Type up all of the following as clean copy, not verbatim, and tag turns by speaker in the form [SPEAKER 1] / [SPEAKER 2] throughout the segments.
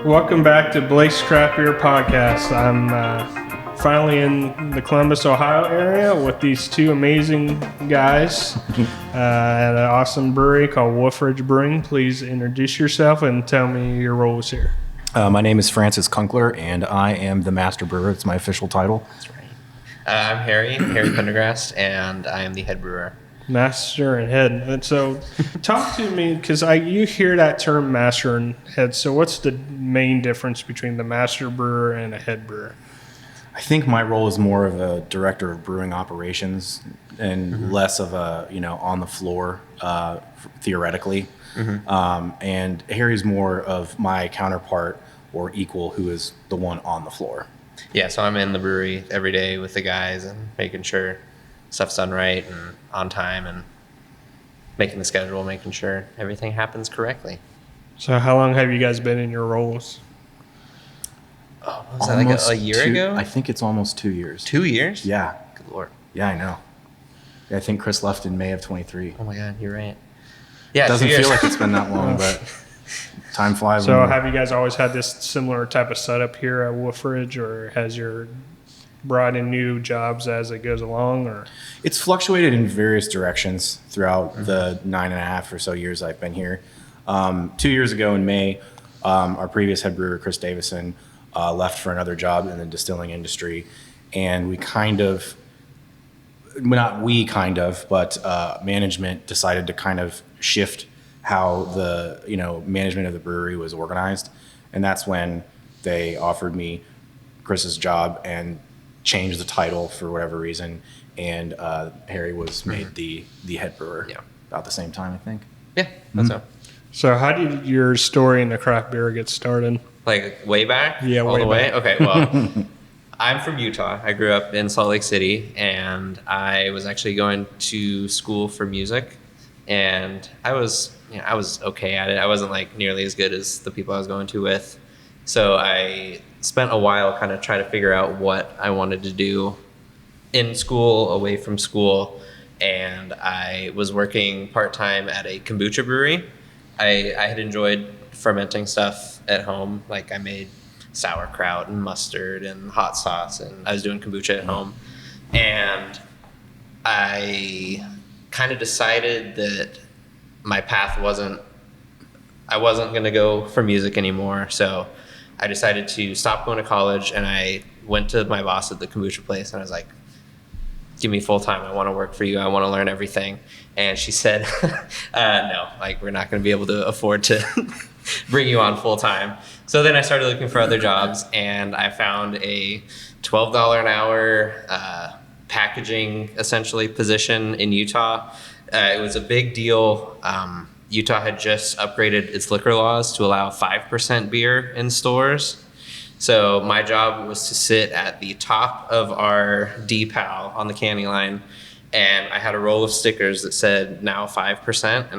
[SPEAKER 1] Welcome back to Blake's Craft Beer Podcast. I'm finally in the Columbus, Ohio area with these two amazing guys at an awesome brewery called Wolf Ridge Brewing. Please introduce yourself and tell me your roles here.
[SPEAKER 2] My name is Francis Kunkler, and I am the master brewer. It's my official title.
[SPEAKER 3] That's right. I'm Harry Pendergrast, and I am the head brewer.
[SPEAKER 1] Master and head. And so talk to me, because you hear that term master and head. So what's the main difference between the master brewer and a head brewer?
[SPEAKER 2] I think my role is more of a director of brewing operations and less of a, on the floor, theoretically. And Harry's more of my counterpart or equal, who is the one on the floor.
[SPEAKER 3] Yeah, so I'm in the brewery every day with the guys and making sure stuff's done right and on time and making the schedule, making sure everything happens correctly.
[SPEAKER 1] So how long have you guys been in your roles?
[SPEAKER 3] Oh, was that like a year ago?
[SPEAKER 2] I think it's almost 2 years.
[SPEAKER 3] 2 years?
[SPEAKER 2] Yeah.
[SPEAKER 3] Good Lord.
[SPEAKER 2] Yeah, I know. I think Chris left in May of 23.
[SPEAKER 3] Oh my God, you're right. Yeah,
[SPEAKER 2] it doesn't feel like it's been that long, but time flies.
[SPEAKER 1] So have you guys always had this similar type of setup here at Wolf Ridge, or has your brought in new jobs as it goes along? Or
[SPEAKER 2] it's fluctuated in various directions throughout the 9.5 or so years I've been here. 2 years ago in May, our previous head brewer, Chris Davison, left for another job in the distilling industry. And management decided to kind of shift how the, management of the brewery was organized. And that's when they offered me Chris's job and changed the title for whatever reason. And Harry was made the head brewer about the same time, I think.
[SPEAKER 3] Yeah, that's so.
[SPEAKER 1] So how did your story in the craft beer get started?
[SPEAKER 3] Like way back?
[SPEAKER 1] Yeah,
[SPEAKER 3] all
[SPEAKER 1] way
[SPEAKER 3] the way?
[SPEAKER 1] back.
[SPEAKER 3] Okay, well, I'm from Utah. I grew up in Salt Lake City, and I was actually going to school for music. And I was okay at it. I wasn't like nearly as good as the people I was going to with. So I spent a while kind of trying to figure out what I wanted to do in school, away from school. And I was working part-time at a kombucha brewery. I had enjoyed fermenting stuff at home. Like I made sauerkraut and mustard and hot sauce, and I was doing kombucha at home. And I kind of decided that my path I wasn't going to go for music anymore. So I decided to stop going to college, and I went to my boss at the kombucha place, and I was like, give me full time. I want to work for you. I want to learn everything. And she said, no, like we're not going to be able to afford to bring you on full time. So then I started looking for other jobs, and I found a $12 an hour packaging essentially position in Utah. It was a big deal. Utah had just upgraded its liquor laws to allow 5% beer in stores. So my job was to sit at the top of our D-PAL on the canning line, and I had a roll of stickers that said now 5%, and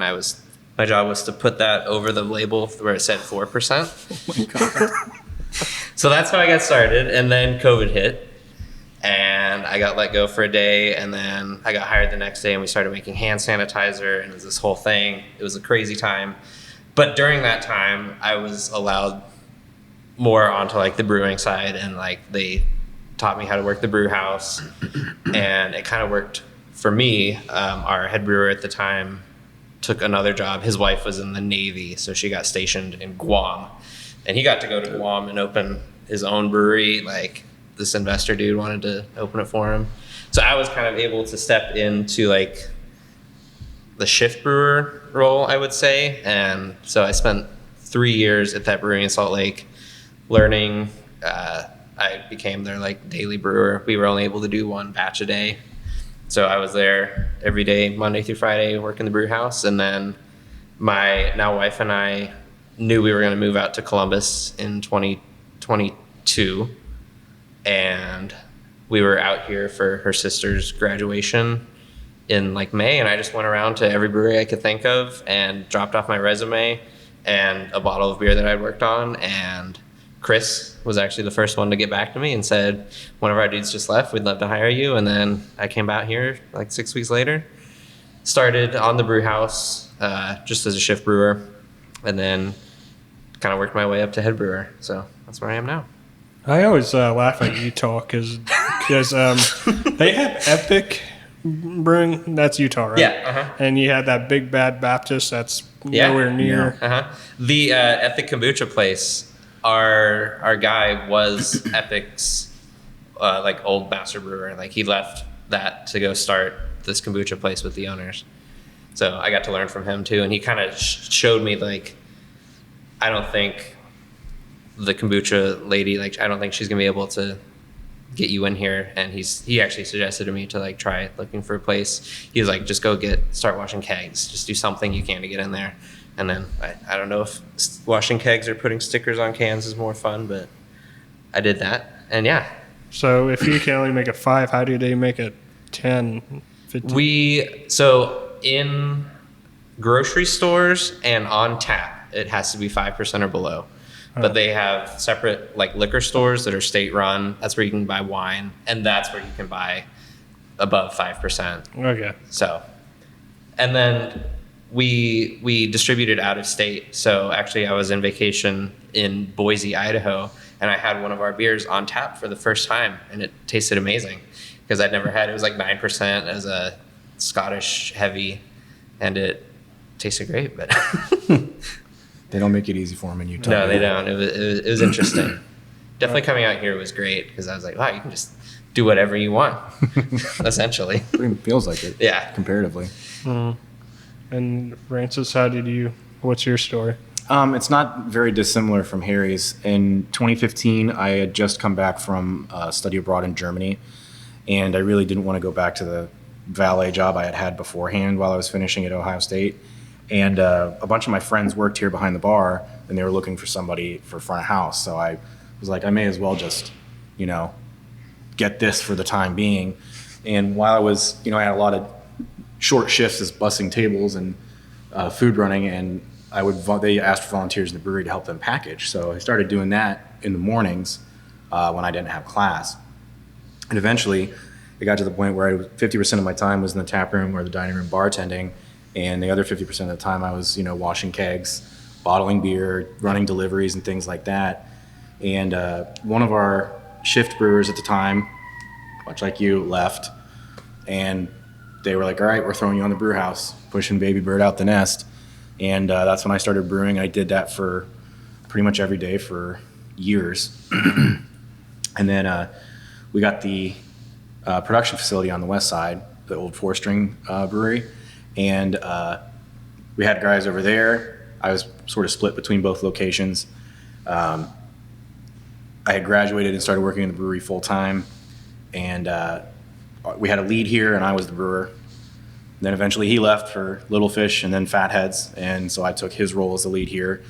[SPEAKER 3] my job was to put that over the label where it said 4%.
[SPEAKER 2] Oh my God.
[SPEAKER 3] So that's how I got started, and then COVID hit, and I got let go for a day, and then I got hired the next day, and we started making hand sanitizer, and it was this whole thing. It was a crazy time. But during that time, I was allowed more onto like the brewing side, and like they taught me how to work the brew house, and it kind of worked for me. Our head brewer at the time took another job. His wife was in the Navy, so she got stationed in Guam, and he got to go to Guam and open his own brewery. Like this investor dude wanted to open it for him, so I was kind of able to step into like the shift brewer role, I would say. And so I spent 3 years at that brewery in Salt Lake learning. I became their like daily brewer. We were only able to do one batch a day, so I was there every day, Monday through Friday, working the brew house. And then my now wife and I knew we were going to move out to Columbus in 2022, and we were out here for her sister's graduation in like May, and I just went around to every brewery I could think of and dropped off my resume and a bottle of beer that I'd worked on. And Chris was actually the first one to get back to me and said, one of our dudes just left, we'd love to hire you. And then I came out here like 6 weeks later, started on the brew house just as a shift brewer, and then kind of worked my way up to head brewer. So that's where I am now.
[SPEAKER 1] I always laugh at Utah because they have Epic Brewing. That's Utah, right?
[SPEAKER 3] Yeah. Uh-huh.
[SPEAKER 1] And you had that Big Bad Baptist. That's nowhere near.
[SPEAKER 3] Yeah. Uh-huh. The Epic Kombucha place, our guy was Epic's like old master brewer. Like he left that to go start this kombucha place with the owners. So I got to learn from him too, and he kind of showed me like, I don't think the kombucha lady, like I don't think she's gonna be able to get you in here. And he actually suggested to me to like try looking for a place. He was like, just go start washing kegs, just do something you can to get in there. And then I don't know if washing kegs or putting stickers on cans is more fun, but I did that, and yeah.
[SPEAKER 1] So if you can only make a 5, how do they make it 10, 15?
[SPEAKER 3] So in grocery stores and on tap, it has to be 5% or below. But they have separate like liquor stores that are state run. That's where you can buy wine, and that's where you can buy above 5%.
[SPEAKER 1] Okay.
[SPEAKER 3] So, and then we distributed out of state. So actually, I was in vacation in Boise, Idaho, and I had one of our beers on tap for the first time, and it tasted amazing because I'd never had it. It was like 9% as a Scottish heavy, and it tasted great. But
[SPEAKER 2] They don't make it easy for them in Utah.
[SPEAKER 3] no, they don't. It was interesting. Definitely coming out here was great because I was like, wow, you can just do whatever you want, essentially.
[SPEAKER 2] It feels like it.
[SPEAKER 3] Yeah.
[SPEAKER 2] Comparatively.
[SPEAKER 1] And Francis, what's your story?
[SPEAKER 2] It's not very dissimilar from Harry's. In 2015, I had just come back from study abroad in Germany, and I really didn't want to go back to the valet job I had had beforehand while I was finishing at Ohio State. And a bunch of my friends worked here behind the bar, and they were looking for somebody for front of house. So I was like, I may as well just, get this for the time being. And while I was, I had a lot of short shifts as bussing tables and food running, and they asked for volunteers in the brewery to help them package. So I started doing that in the mornings when I didn't have class. And eventually it got to the point where 50% of my time was in the tap room or the dining room bartending, and the other 50% of the time I was, washing kegs, bottling beer, running deliveries and things like that. And one of our shift brewers at the time, much like you, left, and they were like, all right, we're throwing you on the brew house, pushing baby bird out the nest. And that's when I started brewing. I did that for pretty much every day for years. And then we got the production facility on the west side, the old four-string brewery. And we had guys over there. I was sort of split between both locations. I had graduated and started working in the brewery full-time. And we had a lead here, and I was the brewer. Then eventually he left for Little Fish and then Fatheads, and so I took his role as the lead here.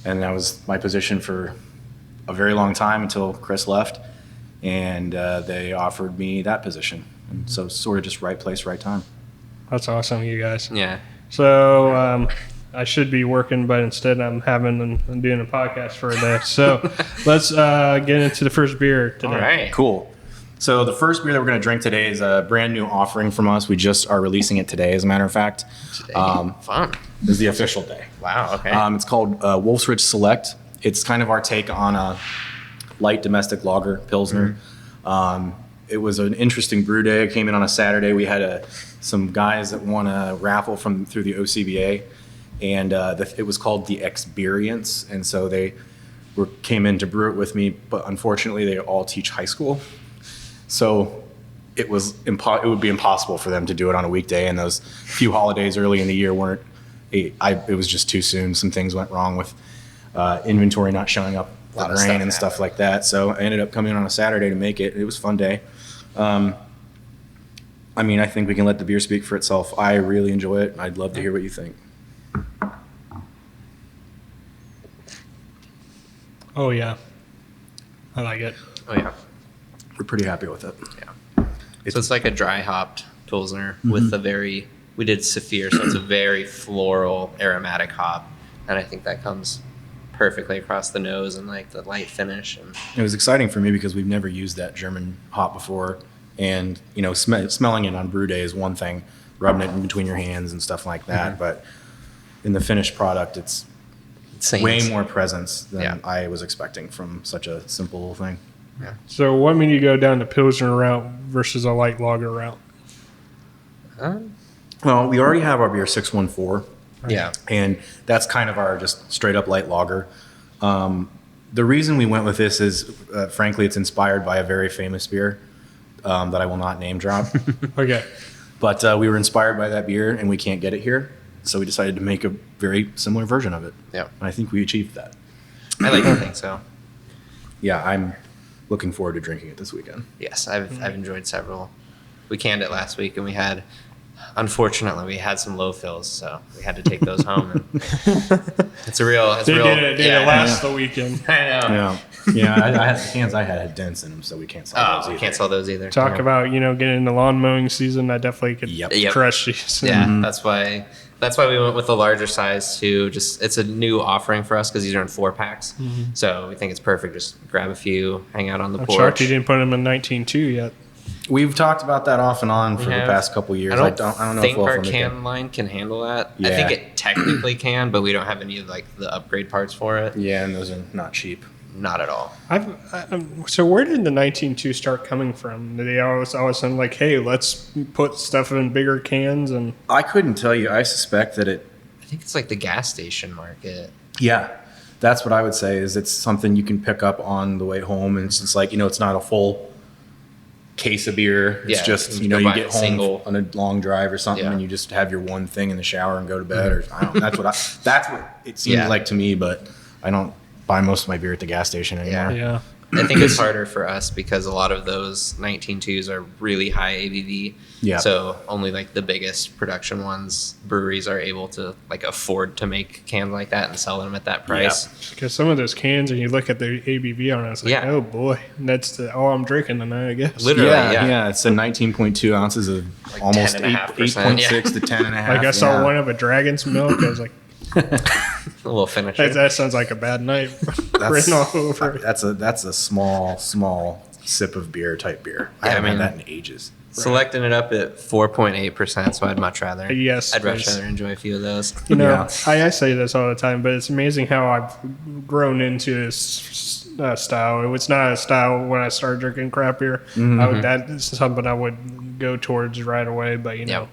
[SPEAKER 2] And that was my position for a very long time until Chris left, and they offered me that position. And so sort of just right place, right time.
[SPEAKER 1] That's awesome, you guys.
[SPEAKER 3] Yeah.
[SPEAKER 1] So I should be working, but instead I'm doing a podcast for a day. So let's get into the first beer today.
[SPEAKER 3] All right.
[SPEAKER 2] Cool. So the first beer that we're going to drink today is a brand new offering from us. We just are releasing it today, as a matter of fact.
[SPEAKER 3] Today. Fun.
[SPEAKER 2] This is the official day.
[SPEAKER 3] Wow. Okay.
[SPEAKER 2] It's called Wolf Ridge Select. It's kind of our take on a light domestic lager, Pilsner. It was an interesting brew day. It came in on a Saturday. We had some guys that won a raffle through the OCBA, and it was called the Experience. And so they came in to brew it with me, but unfortunately they all teach high school. So it would be impossible for them to do it on a weekday, and those few holidays early in the year weren't. It was just too soon. Some things went wrong with inventory not showing up for grain and stuff like that. So I ended up coming on a Saturday to make it. It was a fun day. I think we can let the beer speak for itself. I really enjoy it. I'd love to hear what you think.
[SPEAKER 1] Oh, yeah. I like it.
[SPEAKER 3] Oh yeah.
[SPEAKER 2] We're pretty happy with it.
[SPEAKER 3] Yeah. So it's like a dry hopped Pilsner with we did Saphir, so it's a very floral aromatic hop. And I think that comes perfectly across the nose and like the light finish. And
[SPEAKER 2] it was exciting for me because we've never used that German hop before. And, smelling it on brew day is one thing, rubbing it in between your hands and stuff like that. But in the finished product, it's
[SPEAKER 3] Scenes.
[SPEAKER 2] way more presence than
[SPEAKER 3] Yeah.
[SPEAKER 2] I was expecting from such a simple thing.
[SPEAKER 1] So what made you go down the Pilsner route versus a light lager route?
[SPEAKER 2] Well, we already have our beer 614,
[SPEAKER 3] Yeah.
[SPEAKER 2] and that's kind of our just straight up light lager. The reason we went with this is, frankly, it's inspired by a very famous beer that I will not name drop.
[SPEAKER 1] Okay.
[SPEAKER 2] But we were inspired by that beer, and we can't get it here, so we decided to make a very similar version of it.
[SPEAKER 3] Yeah.
[SPEAKER 2] And I think we achieved that.
[SPEAKER 3] I like to think so.
[SPEAKER 2] Yeah, I'm looking forward to drinking it this weekend.
[SPEAKER 3] Yes, I've enjoyed several. We canned it last week, and unfortunately, we had some low fills, so we had to take those home. And it's a real.
[SPEAKER 1] Did it last the weekend?
[SPEAKER 3] I know.
[SPEAKER 2] Yeah. I had the cans I had dents in them, so we can't sell those either.
[SPEAKER 3] We can't sell those either.
[SPEAKER 1] Talk about getting into lawn mowing season. I definitely could
[SPEAKER 2] Yep.
[SPEAKER 1] crush these.
[SPEAKER 3] Yeah, that's why we went with the larger size too. Just it's a new offering for us because these are in 4-packs. So we think it's perfect. Just grab a few, hang out on the
[SPEAKER 1] I'm
[SPEAKER 3] porch.
[SPEAKER 1] shocked you didn't put them in 19.2 yet.
[SPEAKER 2] We've talked about that off and on for the past couple of years. I don't know
[SPEAKER 3] think
[SPEAKER 2] if
[SPEAKER 3] our
[SPEAKER 2] we'll
[SPEAKER 3] can line can handle that. I
[SPEAKER 2] Yeah.
[SPEAKER 3] think it technically can, but we don't have any of the upgrade parts for it.
[SPEAKER 2] Yeah, and those are not cheap.
[SPEAKER 3] Not at all.
[SPEAKER 1] So where did the 19.2 start coming from? Did they always sudden like, hey, let's put stuff in bigger cans? And
[SPEAKER 2] I couldn't tell you. I suspect that it.
[SPEAKER 3] I think it's like the gas station market.
[SPEAKER 2] Yeah, that's what I would say. Is it's something you can pick up on the way home, and it's just like it's not a full case of beer. It's
[SPEAKER 3] Yeah,
[SPEAKER 2] just
[SPEAKER 3] you
[SPEAKER 2] you
[SPEAKER 3] can buy
[SPEAKER 2] get
[SPEAKER 3] a
[SPEAKER 2] home
[SPEAKER 3] single.
[SPEAKER 2] on a long drive or something,
[SPEAKER 3] Yeah.
[SPEAKER 2] and you just have your one thing in the shower and go to bed. Or I don't. That's what it seems
[SPEAKER 3] Yeah.
[SPEAKER 2] like to me. But I don't buy most of my beer at the gas station anymore.
[SPEAKER 1] yeah,
[SPEAKER 3] I think it's harder for us because a lot of those 19.2s are really high ABV.
[SPEAKER 2] Yeah.
[SPEAKER 3] So only like the biggest production ones, breweries are able to like afford to make cans like that and sell them at that price.
[SPEAKER 1] because some of those cans, and you look at the ABV on it, it's like,
[SPEAKER 3] Yeah.
[SPEAKER 1] oh boy, that's all I'm drinking tonight, I guess.
[SPEAKER 3] Literally,
[SPEAKER 2] Yeah. It's a 19.2 ounces of almost
[SPEAKER 3] 10.5%,
[SPEAKER 2] 8.6 to 10.5.
[SPEAKER 1] Like I saw one of a dragon's milk, I was like,
[SPEAKER 3] A little finisher.
[SPEAKER 1] that sounds like a bad night written all over it.
[SPEAKER 2] That's a small sip of beer type beer. I
[SPEAKER 3] Yeah, I
[SPEAKER 2] haven't
[SPEAKER 3] mean-
[SPEAKER 2] had that in ages.
[SPEAKER 3] Selecting it up at 4.8%, so I'd much rather.
[SPEAKER 1] Yes,
[SPEAKER 3] I'd much
[SPEAKER 1] please.
[SPEAKER 3] rather enjoy a few of those.
[SPEAKER 2] Yeah.
[SPEAKER 1] I say this all the time, but it's amazing how I've grown into this style. It's not a style when I started drinking craft beer. That's something I would go towards right away. But
[SPEAKER 3] Yep.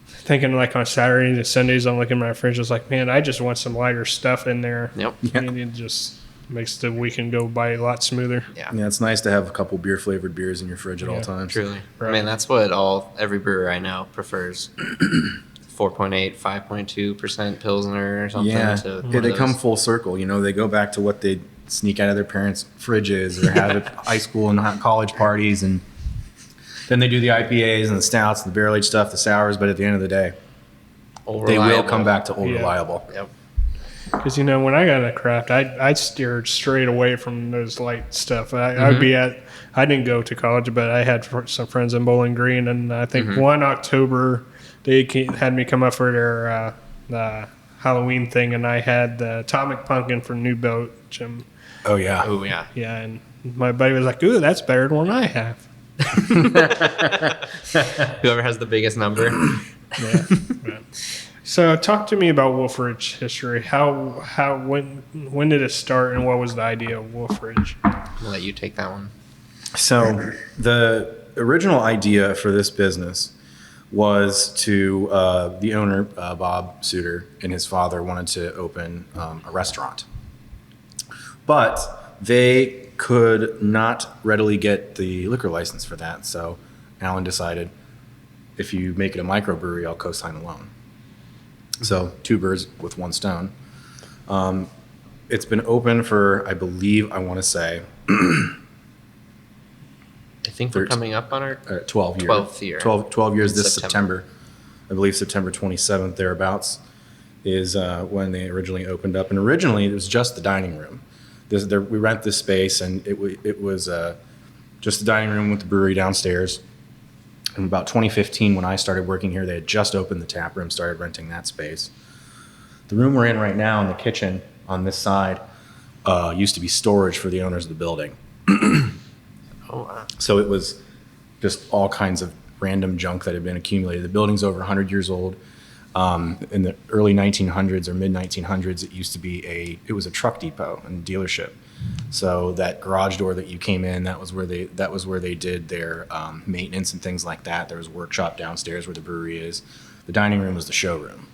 [SPEAKER 1] thinking like on Saturdays and Sundays, I'm looking at my fridge. It's like, man, I just want some lighter stuff in there.
[SPEAKER 3] Yep.
[SPEAKER 1] And it just makes the weekend go by a lot smoother.
[SPEAKER 3] Yeah.
[SPEAKER 2] Yeah, it's nice to have a couple beer flavored beers in your fridge at all times.
[SPEAKER 3] Truly.
[SPEAKER 1] Right.
[SPEAKER 3] I mean, that's what every brewer I know prefers. 4.8, 5.2% Pilsner or something.
[SPEAKER 2] Yeah,
[SPEAKER 3] To one
[SPEAKER 2] yeah,
[SPEAKER 3] of
[SPEAKER 2] they
[SPEAKER 3] those.
[SPEAKER 2] come full circle. They go back to what they sneak out of their parents' fridges or have at high school and college parties, and then they do the IPAs and the stouts, the barrel aged stuff, the sours. But at the end of the day,
[SPEAKER 3] Old
[SPEAKER 2] they will
[SPEAKER 3] Reliable.
[SPEAKER 2] come back to old
[SPEAKER 1] Yeah.
[SPEAKER 2] reliable.
[SPEAKER 3] Yep.
[SPEAKER 1] Because when I got into craft, I steered straight away from those light stuff. I'd be I didn't go to college, but I had some friends in Bowling Green, and I think one October they had me come up for their Halloween thing, and I had the Atomic Pumpkin from New Belgium.
[SPEAKER 2] Oh yeah,
[SPEAKER 3] Oh, yeah.
[SPEAKER 1] Yeah, and my buddy was like, "Ooh, that's better than one I have."
[SPEAKER 3] Whoever has the biggest number.
[SPEAKER 1] Yeah. So, talk to me about Wolf Ridge history. When did it start, and what was the idea of Wolf Ridge?
[SPEAKER 3] I'll let you take that one.
[SPEAKER 2] So the original idea for this business was to the owner, Bob Suter, and his father wanted to open a restaurant. But they could not readily get the liquor license for that. So Alan decided, if you make it a microbrewery, I'll co-sign a loan. So 2 birds with 1 stone. It's been open for, I believe, I want to say,
[SPEAKER 3] I think we're
[SPEAKER 2] 13.
[SPEAKER 3] coming up on our
[SPEAKER 2] 12 years.
[SPEAKER 3] 12th year.
[SPEAKER 2] 12 years
[SPEAKER 3] In
[SPEAKER 2] this
[SPEAKER 3] September.
[SPEAKER 2] September. I believe September 27th, thereabouts, is when they originally opened up. And originally, it was just the dining room. We rent this space, and it was just the dining room with the brewery downstairs. In about 2015, when I started working here, they had just opened the tap room, started renting that space. The room we're in right now in the kitchen on this side used to be storage for the owners of the building.
[SPEAKER 3] Oh, wow.
[SPEAKER 2] So it was just all kinds of random junk that had been accumulated. The building's over 100 years old. In the early 1900s or mid 1900s, it was a truck depot and dealership. So that garage door that you came in, that was where they did their maintenance and things like that. There was a workshop downstairs where the brewery is. The dining room was the showroom.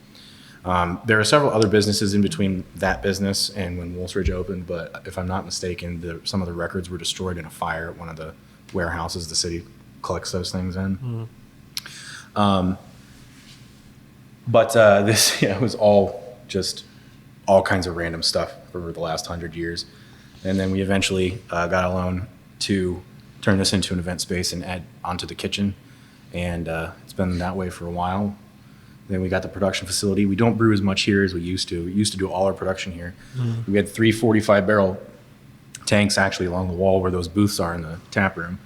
[SPEAKER 2] There are several other businesses in between that business and when Wolf Ridge opened, but if I'm not mistaken, some of the records were destroyed in a fire at one of the warehouses the city collects those things in. But this was all kinds of random stuff over the last 100 years. And then we eventually got a loan to turn this into an event space and add onto the kitchen. And it's been that way for a while. Then we got the production facility. We don't brew as much here as we used to. We used to do all our production here. We had 3 45-barrel tanks actually along the wall where those booths are in the tap room.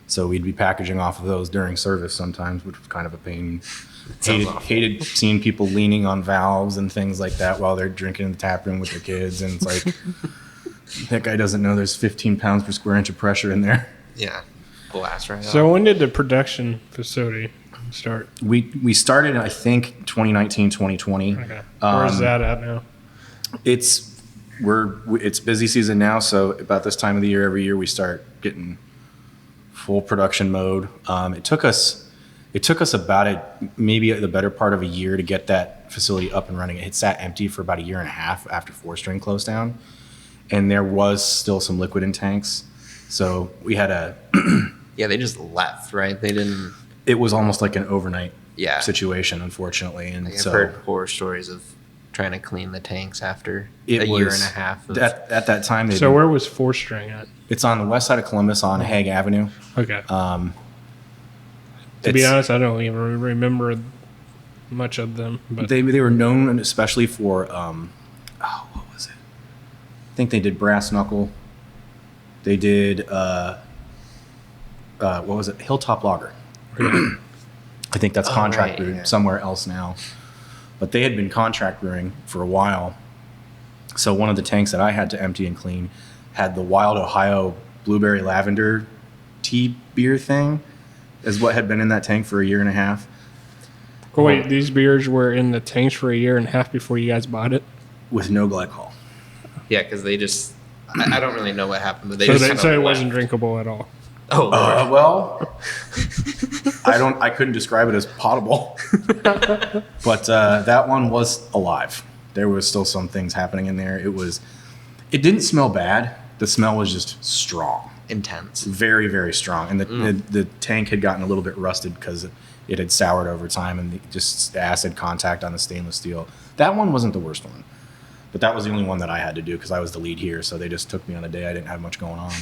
[SPEAKER 2] So we'd be packaging off of those during service sometimes, which was kind of a pain. Hated seeing people leaning on valves and things like that while they're drinking in the tap room with their kids. And it's like, that guy doesn't know there's 15 pounds per square inch of pressure in there.
[SPEAKER 3] Yeah. Blast right
[SPEAKER 1] So
[SPEAKER 3] off.
[SPEAKER 1] when did the production facility start?
[SPEAKER 2] We started, I think, 2019, 2020.
[SPEAKER 1] Okay. Where's that at now?
[SPEAKER 2] It's busy season now, so about this time of the year, every year we start getting full production mode. It took us about maybe the better part of a year to get that facility up and running. It sat empty for about a year and a half after 4-string closed down, and there was still some liquid in tanks. So we had
[SPEAKER 3] Yeah, they just left, right? They didn't.
[SPEAKER 2] it was almost like an overnight
[SPEAKER 3] Yeah.
[SPEAKER 2] situation, unfortunately. And
[SPEAKER 3] Like, I've
[SPEAKER 2] so
[SPEAKER 3] heard horror stories of trying to clean the tanks after
[SPEAKER 2] it
[SPEAKER 3] a year
[SPEAKER 2] was-
[SPEAKER 3] and a half. Of,
[SPEAKER 2] at that time,
[SPEAKER 1] So where was 4-string at?
[SPEAKER 2] it's on the west side of Columbus on Hague Avenue.
[SPEAKER 1] Okay.
[SPEAKER 2] Um,
[SPEAKER 1] To be
[SPEAKER 2] it's-
[SPEAKER 1] honest, I don't even remember much of them. But
[SPEAKER 2] They were known especially for what was it? I think they did Brass Knuckle. They did what was it? Hilltop Lager. I think that's contract
[SPEAKER 3] right,
[SPEAKER 2] brewed
[SPEAKER 3] yeah.
[SPEAKER 2] somewhere else now, but they had been contract brewing for a while. So one of the tanks that I had to empty and clean had the Wild Ohio Blueberry Lavender tea beer thing, is what had been in that tank for a year and a half.
[SPEAKER 1] oh, wait, these beers were in the tanks for a year and a half before you guys bought it?
[SPEAKER 2] With no glycol.
[SPEAKER 3] yeah, because they just. I don't really know what happened, but they
[SPEAKER 1] So,
[SPEAKER 3] just.
[SPEAKER 1] they,
[SPEAKER 3] kinda
[SPEAKER 1] so it
[SPEAKER 3] left.
[SPEAKER 1] wasn't drinkable at all.
[SPEAKER 3] Oh, Lord.
[SPEAKER 2] Well, I couldn't describe it as potable, but that one was alive. There was still some things happening in there. It didn't smell bad. The smell was just strong,
[SPEAKER 3] Intense.
[SPEAKER 2] very, very strong. And the tank had gotten a little bit rusted because it had soured over time and just the acid contact on the stainless steel. That one wasn't the worst one, but that was the only one that I had to do because I was the lead here. So they just took me on a day I didn't have much going on.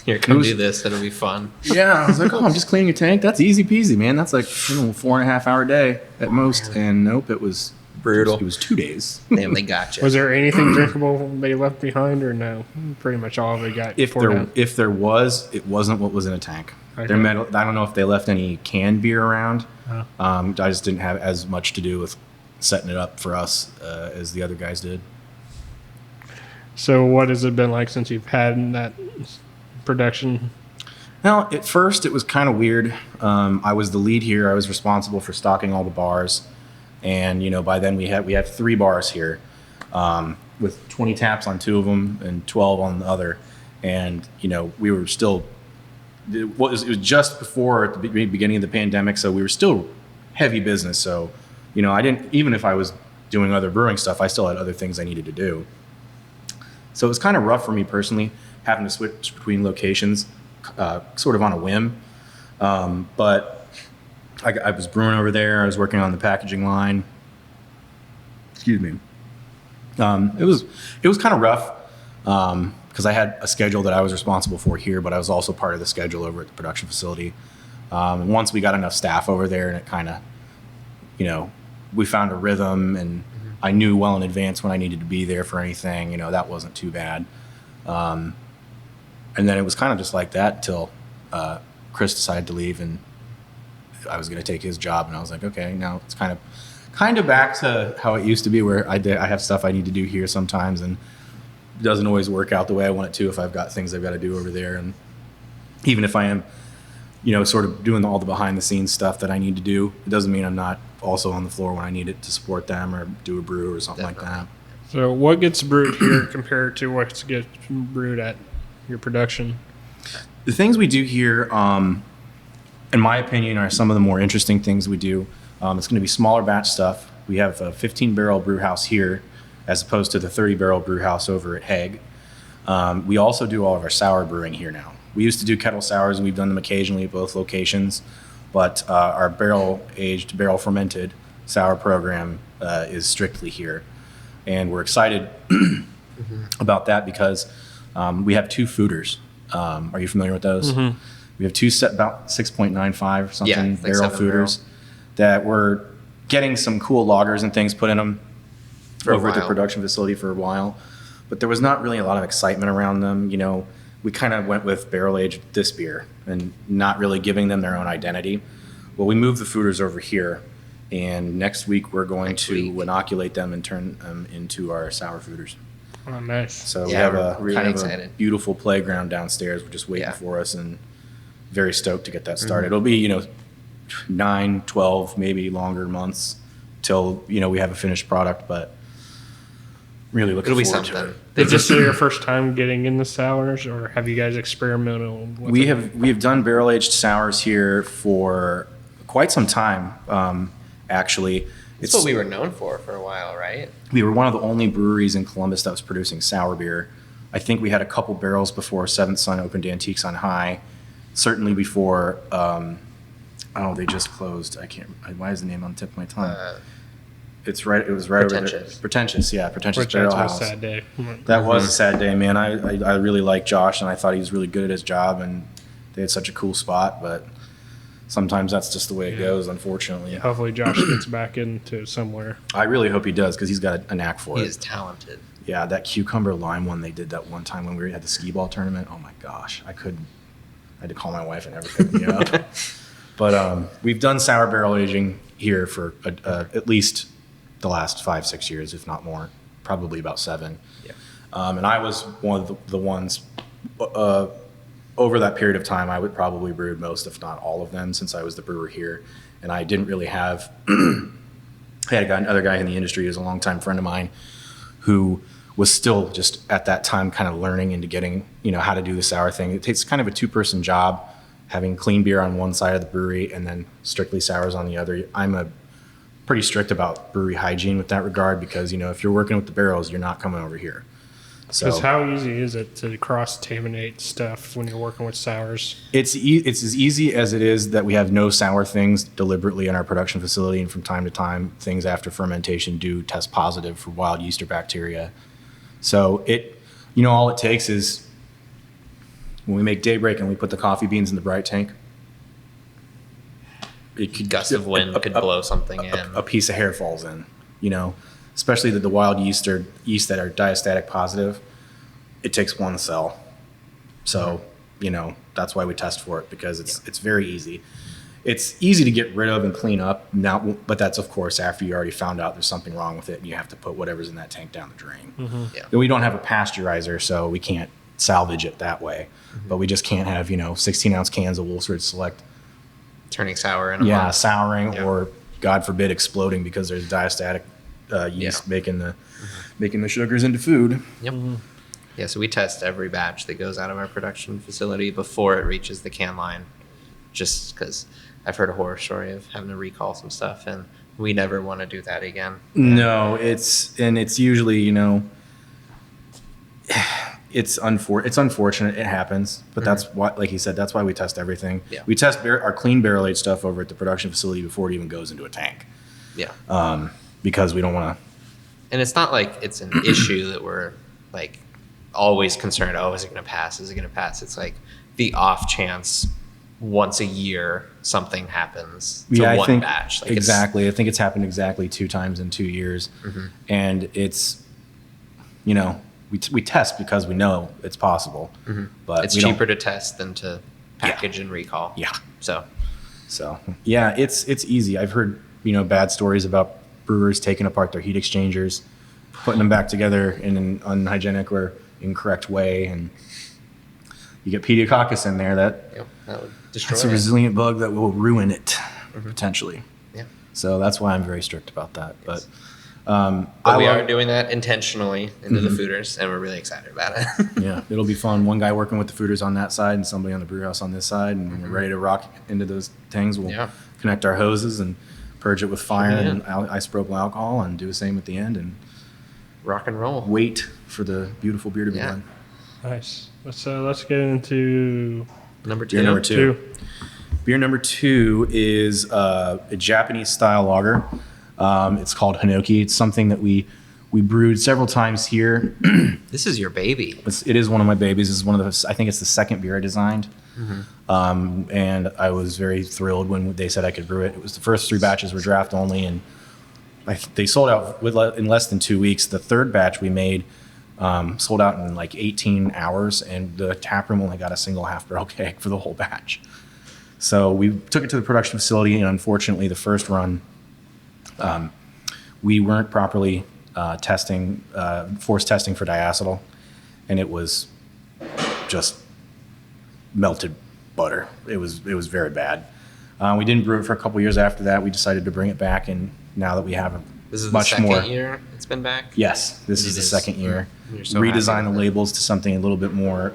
[SPEAKER 3] Here, come
[SPEAKER 2] was-
[SPEAKER 3] do this. It'll be fun.
[SPEAKER 2] Yeah, I was like, oh, I'm just cleaning a tank. That's easy peasy, man. That's like 4.5 hour day at most. And nope, it was
[SPEAKER 3] Brutal.
[SPEAKER 2] It was 2 days.
[SPEAKER 3] Damn, they got you.
[SPEAKER 1] Was there anything drinkable they left behind, or no? Pretty much all of it got
[SPEAKER 2] If
[SPEAKER 1] poured
[SPEAKER 2] there
[SPEAKER 1] out.
[SPEAKER 2] if there was, it wasn't what was in a tank.
[SPEAKER 1] Okay.
[SPEAKER 2] Their metal. I don't know if they left any canned beer around.
[SPEAKER 1] Oh.
[SPEAKER 2] I just didn't have as much to do with setting it up for us as the other guys did.
[SPEAKER 1] So what has it been like since you've had that production?
[SPEAKER 2] Now, at first, it was kind of weird. I was the lead here. I was responsible for stocking all the bars, and by then we had 3 bars here, with 20 taps on 2 of them and 12 on the other, and we were still. It was just before at the beginning of the pandemic, so we were still heavy business. So, I didn't, even if I was doing other brewing stuff, I still had other things I needed to do. So it was kind of rough for me personally, having to switch between locations. Sort of on a whim, but I was brewing over there. I was working on the packaging line. Excuse me. It was kind of rough because I had a schedule that I was responsible for here, but I was also part of the schedule over at the production facility. And once we got enough staff over there, and it kind of, we found a rhythm, and I knew well in advance when I needed to be there for anything. That wasn't too bad. And then it was kind of just like that until Chris decided to leave, and I was going to take his job. And I was like, okay, now it's kind of back to how it used to be, where I have stuff I need to do here sometimes, and it doesn't always work out the way I want it to if I've got things I've got to do over there. And even if I am sort of doing all the behind the scenes stuff that I need to do. It doesn't mean I'm not also on the floor when I need it to support them or do a brew or something like that.
[SPEAKER 1] So what gets brewed here compared to what gets brewed at your production?
[SPEAKER 2] The things we do here, in my opinion, are some of the more interesting things we do. It's going to be smaller batch stuff. We have a 15-barrel brew house here as opposed to the 30-barrel brew house over at Hague. We also do all of our sour brewing here now. We used to do kettle sours, and we've done them occasionally at both locations, but our barrel-aged, barrel-fermented sour program is strictly here. And we're excited about that because we have 2 fooders. Are you familiar with those? Mm-hmm. We have 2 about 6.95 or something barrel fooders that we're getting some cool lagers and things put in them over at the production facility for a while. But there was not really a lot of excitement around them. We kind of went with barrel-aged this beer and not really giving them their own identity. Well, we moved the fooders over here, and next week we're going to inoculate them and turn them into our sour fooders.
[SPEAKER 1] Oh, nice.
[SPEAKER 2] So we have a really kind of a beautiful playground downstairs. We're just waiting for us, and very stoked to get that started. It'll be, 9, 12, maybe longer months till, we have a finished product, but really looking forward to it.
[SPEAKER 1] Is this your first time getting in the sours, or have you guys experimented with
[SPEAKER 2] We have done barrel-aged sours here for quite some time, actually.
[SPEAKER 3] It's what we were known for a while, right?
[SPEAKER 2] We were one of the only breweries in Columbus that was producing sour beer. I think we had a couple barrels before Seventh Son opened Antiques on High. Certainly before, they just closed. Why is the name on the tip of my tongue? It was right over there. Pretentious, yeah. Pretentious Barrel House.
[SPEAKER 1] That was a sad day.
[SPEAKER 2] That was a sad day, man. I really liked Josh, and I thought he was really good at his job, and they had such a cool spot, but sometimes that's just the way it goes, unfortunately.
[SPEAKER 1] Yeah, hopefully Josh gets back into somewhere.
[SPEAKER 2] I really hope he does, because he's got a knack for it.
[SPEAKER 3] He is talented.
[SPEAKER 2] Yeah, that cucumber lime one they did that one time when we had the skee ball tournament. Oh my gosh, I had to call my wife and never pick me up. But we've done sour barrel aging here for at least the last 5-6 years, if not more, probably about 7.
[SPEAKER 3] Yeah.
[SPEAKER 2] And I was one of the ones over that period of time. I would probably brewed most, if not all of them, since I was the brewer here. And I didn't really have. I had another guy in the industry who's a longtime friend of mine, who was still just at that time kind of learning into getting how to do the sour thing. It takes kind of a 2-person job, having clean beer on one side of the brewery and then strictly sours on the other. I'm pretty strict about brewery hygiene with that regard, because if you're working with the barrels, you're not coming over here.
[SPEAKER 1] Because how easy is it to cross-contaminate stuff when you're working with sours?
[SPEAKER 2] It's as easy as it is that we have no sour things deliberately in our production facility, and from time to time, things after fermentation do test positive for wild yeast or bacteria. So all it takes is when we make Daybreak and we put the coffee beans in the bright tank,
[SPEAKER 3] Gust of wind could blow something in.
[SPEAKER 2] A piece of hair falls in, especially the wild yeast or yeast that are diastatic positive. It takes one cell. So, that's why we test for it, because it's very easy. It's easy to get rid of and clean up now, but that's of course after you already found out there's something wrong with it and you have to put whatever's in that tank down the drain. Mm-hmm. Yeah. Then we don't have a pasteurizer, so we can't salvage it that way. Mm-hmm. But we just can't have 16-ounce cans of Wolf Ridge Select
[SPEAKER 3] turning sour in a month.
[SPEAKER 2] Souring, or God forbid exploding because there's diastatic yeast making the sugars into food.
[SPEAKER 3] Yep. Mm-hmm. Yeah, so we test every batch that goes out of our production facility before it reaches the can line, just because I've heard a horror story of having to recall some stuff, and we never want to do that again.
[SPEAKER 2] No, it's usually it's unfortunate. It happens, but that's why, like you said, that's why we test everything. Yeah. We test our clean barrel aged stuff over at the production facility before it even goes into a tank. Yeah. Because we don't want to.
[SPEAKER 3] And it's not like it's an issue that we're like always concerned. Oh, is it going to pass? Is it going to pass? It's like the off chance once a year something happens to one batch. Like
[SPEAKER 2] exactly. I think it's happened exactly 2 times in 2 years, and it's we test because we know it's possible, but
[SPEAKER 3] it's cheaper to test than to package and recall.
[SPEAKER 2] Yeah.
[SPEAKER 3] So
[SPEAKER 2] yeah, it's easy. I've heard bad stories about brewers taking apart their heat exchangers, putting them back together in an unhygienic or incorrect way, and you get pediococcus in there, that
[SPEAKER 3] would destroy
[SPEAKER 2] that's a
[SPEAKER 3] it.
[SPEAKER 2] resilient bug that will ruin it potentially.
[SPEAKER 3] Yeah.
[SPEAKER 2] So that's why I'm very strict about that.
[SPEAKER 3] Yes.
[SPEAKER 2] But
[SPEAKER 3] we are doing that intentionally into the fooders, and we're really excited about it.
[SPEAKER 2] yeah, it'll be fun. One guy working with the fooders on that side and somebody on the brew house on this side, and when we're ready to rock into those things, we'll connect our hoses and purge it with fire and isopropyl alcohol and do the same at the end and
[SPEAKER 3] rock and roll.
[SPEAKER 2] Wait for the beautiful beer to be done.
[SPEAKER 1] Nice. Let's get into
[SPEAKER 3] number two.
[SPEAKER 2] Beer number two. Beer number two is a Japanese style lager. It's called Hinoki. It's something that we brewed several times here.
[SPEAKER 3] This is your baby.
[SPEAKER 2] It is one of my babies. It's one of the. I think it's the second beer I designed. And I was very thrilled when they said I could brew it. It was the first 3 batches were draft only, and they sold out in less than 2 weeks. The third batch we made sold out in like 18 hours, and the tap room only got a single half-barrel keg for the whole batch. So we took it to the production facility, and unfortunately, the first run, we weren't properly force testing for diacetyl, and it was just melted butter. It was very bad. We didn't brew it for a couple years after that. We decided to bring it back, and now that we have a
[SPEAKER 3] This is
[SPEAKER 2] much
[SPEAKER 3] the second
[SPEAKER 2] more
[SPEAKER 3] year it's been back?
[SPEAKER 2] Yes, this is the second year.
[SPEAKER 3] You're so
[SPEAKER 2] Redesign the
[SPEAKER 3] happy.
[SPEAKER 2] labels to something a little bit more,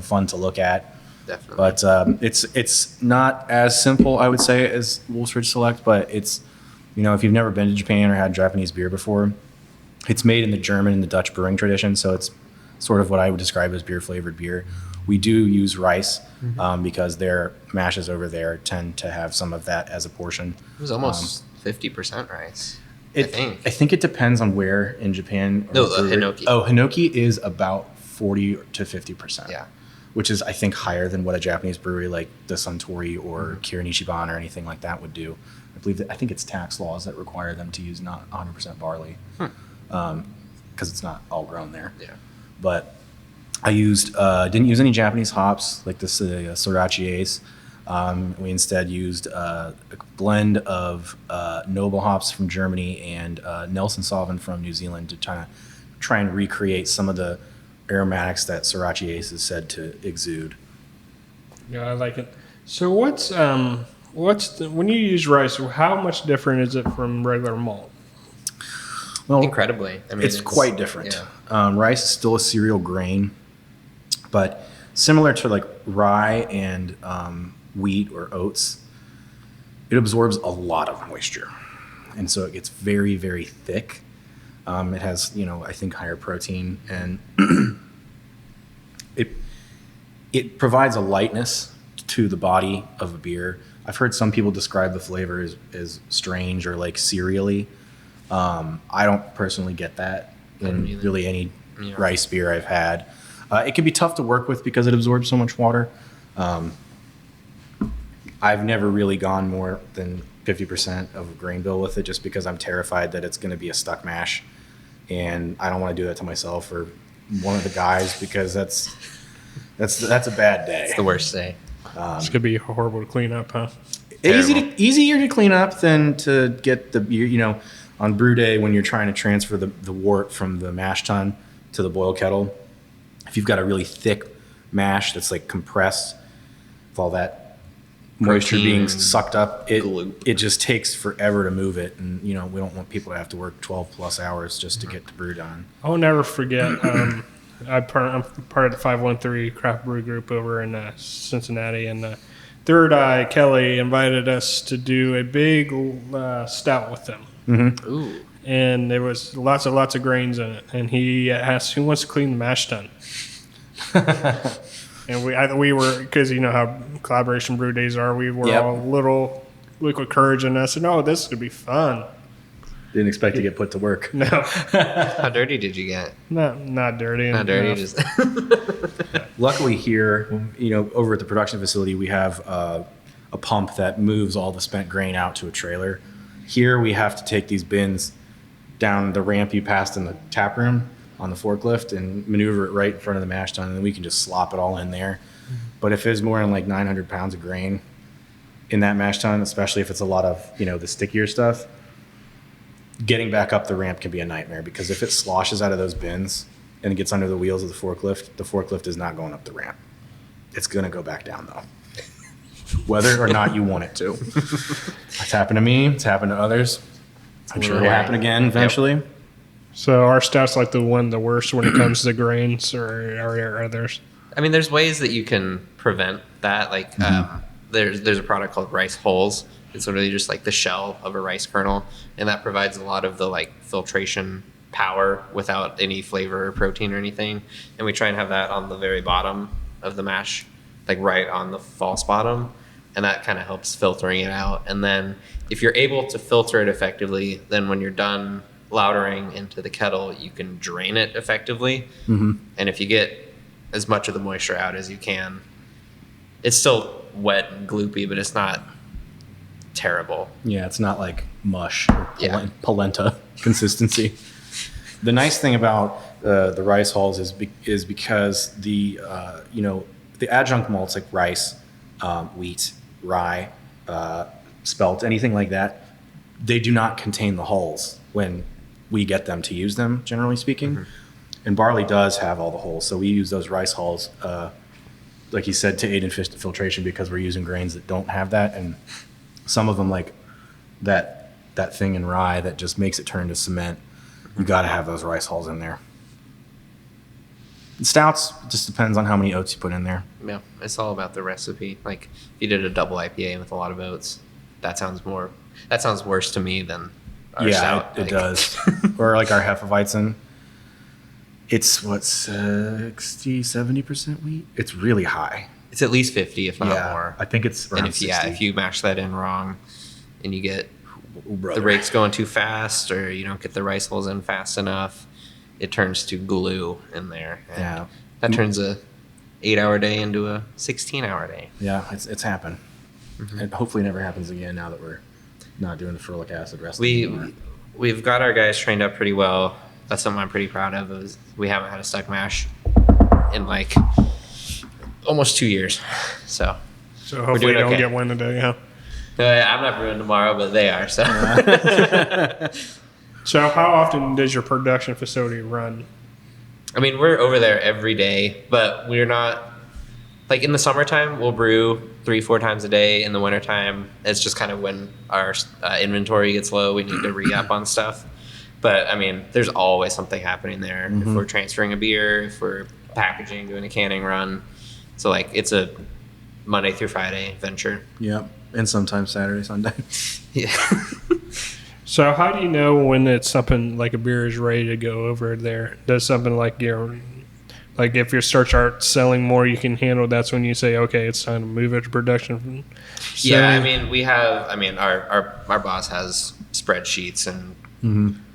[SPEAKER 2] fun to look at.
[SPEAKER 3] Definitely.
[SPEAKER 2] But it's not as simple, I would say, as Wolf Ridge Select. But it's, if you've never been to Japan or had Japanese beer before, it's made in the German and the Dutch brewing tradition. So it's sort of what I would describe as beer flavored beer. We do use rice because their mashes over there tend to have some of that as a portion.
[SPEAKER 3] It was almost 50% rice.
[SPEAKER 2] I think it depends on where in Japan.
[SPEAKER 3] No, the Hinoki.
[SPEAKER 2] Oh, Hinoki is about 40 to 50%.
[SPEAKER 3] Yeah.
[SPEAKER 2] Which is, I think, higher than what a Japanese brewery like the Suntory or Kirin Ichiban or anything like that would do. I think it's tax laws that require them to use not 100% barley because it's not all grown there.
[SPEAKER 3] Yeah.
[SPEAKER 2] But I didn't use any Japanese hops like the Sorachi Ace. We instead used a blend of Noble hops from Germany and Nelson Sauvin from New Zealand to try and recreate some of the aromatics that Sorachi Ace is said to exude.
[SPEAKER 1] Yeah, I like it. So when you use rice, how much different is it from regular malt?
[SPEAKER 2] Well,
[SPEAKER 3] Incredibly. I mean,
[SPEAKER 2] it's quite different.
[SPEAKER 3] Yeah.
[SPEAKER 2] Rice is still a cereal grain, but similar to like rye and wheat or oats, it absorbs a lot of moisture, and so it gets very, very thick. It has, I think, higher protein, and it provides a lightness to the body of a beer. I've heard some people describe the flavor as strange or like cereally. I don't personally get that in really any rice beer I've had. It can be tough to work with because it absorbs so much water. I've never really gone more than 50% of a grain bill with it just because I'm terrified that it's going to be a stuck mash. And I don't want to do that to myself or one of the guys because that's a bad day.
[SPEAKER 3] It's the worst day.
[SPEAKER 1] It's gonna be horrible to clean up, huh?
[SPEAKER 2] Easier to clean up than to get the beer, on brew day when you're trying to transfer the wort from the mash tun to the boil kettle. If you've got a really thick mash that's like compressed with all that moisture being sucked up, it just takes forever to move it. And, we don't want people to have to work 12 plus hours just to get the brew done.
[SPEAKER 1] I'll never forget. I'm part of the 513 craft brew group over in Cincinnati, and Third Eye Kelly invited us to do a big stout with them.
[SPEAKER 2] Mm-hmm.
[SPEAKER 3] Ooh.
[SPEAKER 1] And there was lots of grains in it. And he asked, "Who wants to clean the mash tun?" And we were, because you know how collaboration brew days are, we were all a little liquid courage, and I said, "No, this is gonna be fun."
[SPEAKER 2] Didn't expect to get put to work.
[SPEAKER 1] No,
[SPEAKER 3] How dirty did you get?
[SPEAKER 1] not dirty.
[SPEAKER 3] Not dirty.
[SPEAKER 1] enough.
[SPEAKER 3] Just
[SPEAKER 2] Luckily here, over at the production facility, we have a pump that moves all the spent grain out to a trailer. Here we have to take these bins down the ramp you passed in the tap room on the forklift and maneuver it right in front of the mash tun, and then we can just slop it all in there. But if there's more than like 900 pounds of grain in that mash tun, especially if it's a lot of, the stickier stuff, getting back up the ramp can be a nightmare because if it sloshes out of those bins and it gets under the wheels of the forklift is not going up the ramp. It's going to go back down, though. Whether or not you want it to. It's happened to me. It's happened to others. I'm sure it'll happen again eventually.
[SPEAKER 1] Yep. So our stout's like the worst when it comes to grains, or are there others?
[SPEAKER 3] I mean, there's ways that you can prevent that. Like, there's a product called rice hulls. It's literally just like the shell of a rice kernel, and that provides a lot of the like filtration power without any flavor or protein or anything. And we try and have that on the very bottom of the mash, like right on the false bottom, and that kind of helps filtering it out. And then if you're able to filter it effectively, then when you're done lautering into the kettle, you can drain it effectively. And if you get as much of the moisture out as you can, it's still wet and gloopy, but it's not terrible.
[SPEAKER 2] Yeah, it's not like mush or polenta consistency. The nice thing about the rice hulls is because the the adjunct malts like rice, wheat, rye, spelt, anything like that, they do not contain the hulls when we get them to use them, generally speaking. And barley does have all the hulls, so we use those rice hulls, like you said, to aid in filtration because we're using grains that don't have that, and some of them like that thing in rye that just makes it turn into cement. You got to have those rice hulls in there. Stouts just depends on how many oats you put in there.
[SPEAKER 3] Yeah, it's all about the recipe. Like if you did a double IPA with a lot of oats, that sounds worse to me than our stout.
[SPEAKER 2] It does. Or like our Hefeweizen. It's 60-70% wheat. It's really high.
[SPEAKER 3] It's at least 50, if not more.
[SPEAKER 2] I think it's around 60.
[SPEAKER 3] If you mash that in wrong, and you get the rake's going too fast, or you don't get the rice hulls in fast enough, it turns to glue in there. And that turns a 8-hour day into a 16-hour day.
[SPEAKER 2] Yeah, it's happened. It hopefully never happens again now that we're not doing the ferulic acid recipe.
[SPEAKER 3] We've got our guys trained up pretty well. That's something I'm pretty proud of. Is we haven't had a stuck mash in like almost 2 years. So
[SPEAKER 1] hopefully you don't get one today, yeah.
[SPEAKER 3] I'm not brewing tomorrow, but they are. So.
[SPEAKER 1] So how often does your production facility run?
[SPEAKER 3] I mean, we're over there every day, but we're not like in the summertime. We'll brew 3-4 times a day. In the wintertime, it's just kind of when our inventory gets low. We need to re-up on stuff. But I mean, there's always something happening there. If we're transferring a beer, if we're packaging, doing a canning run. So like it's a Monday through Friday venture.
[SPEAKER 2] Yep. And sometimes Saturday, Sunday.
[SPEAKER 3] Yeah.
[SPEAKER 1] So how do you know when it's something like a beer is ready to go over there? Does something like if your start selling more, you can handle, that's when you say, okay, it's time to move it to production?
[SPEAKER 3] Yeah, I mean, our boss has spreadsheets and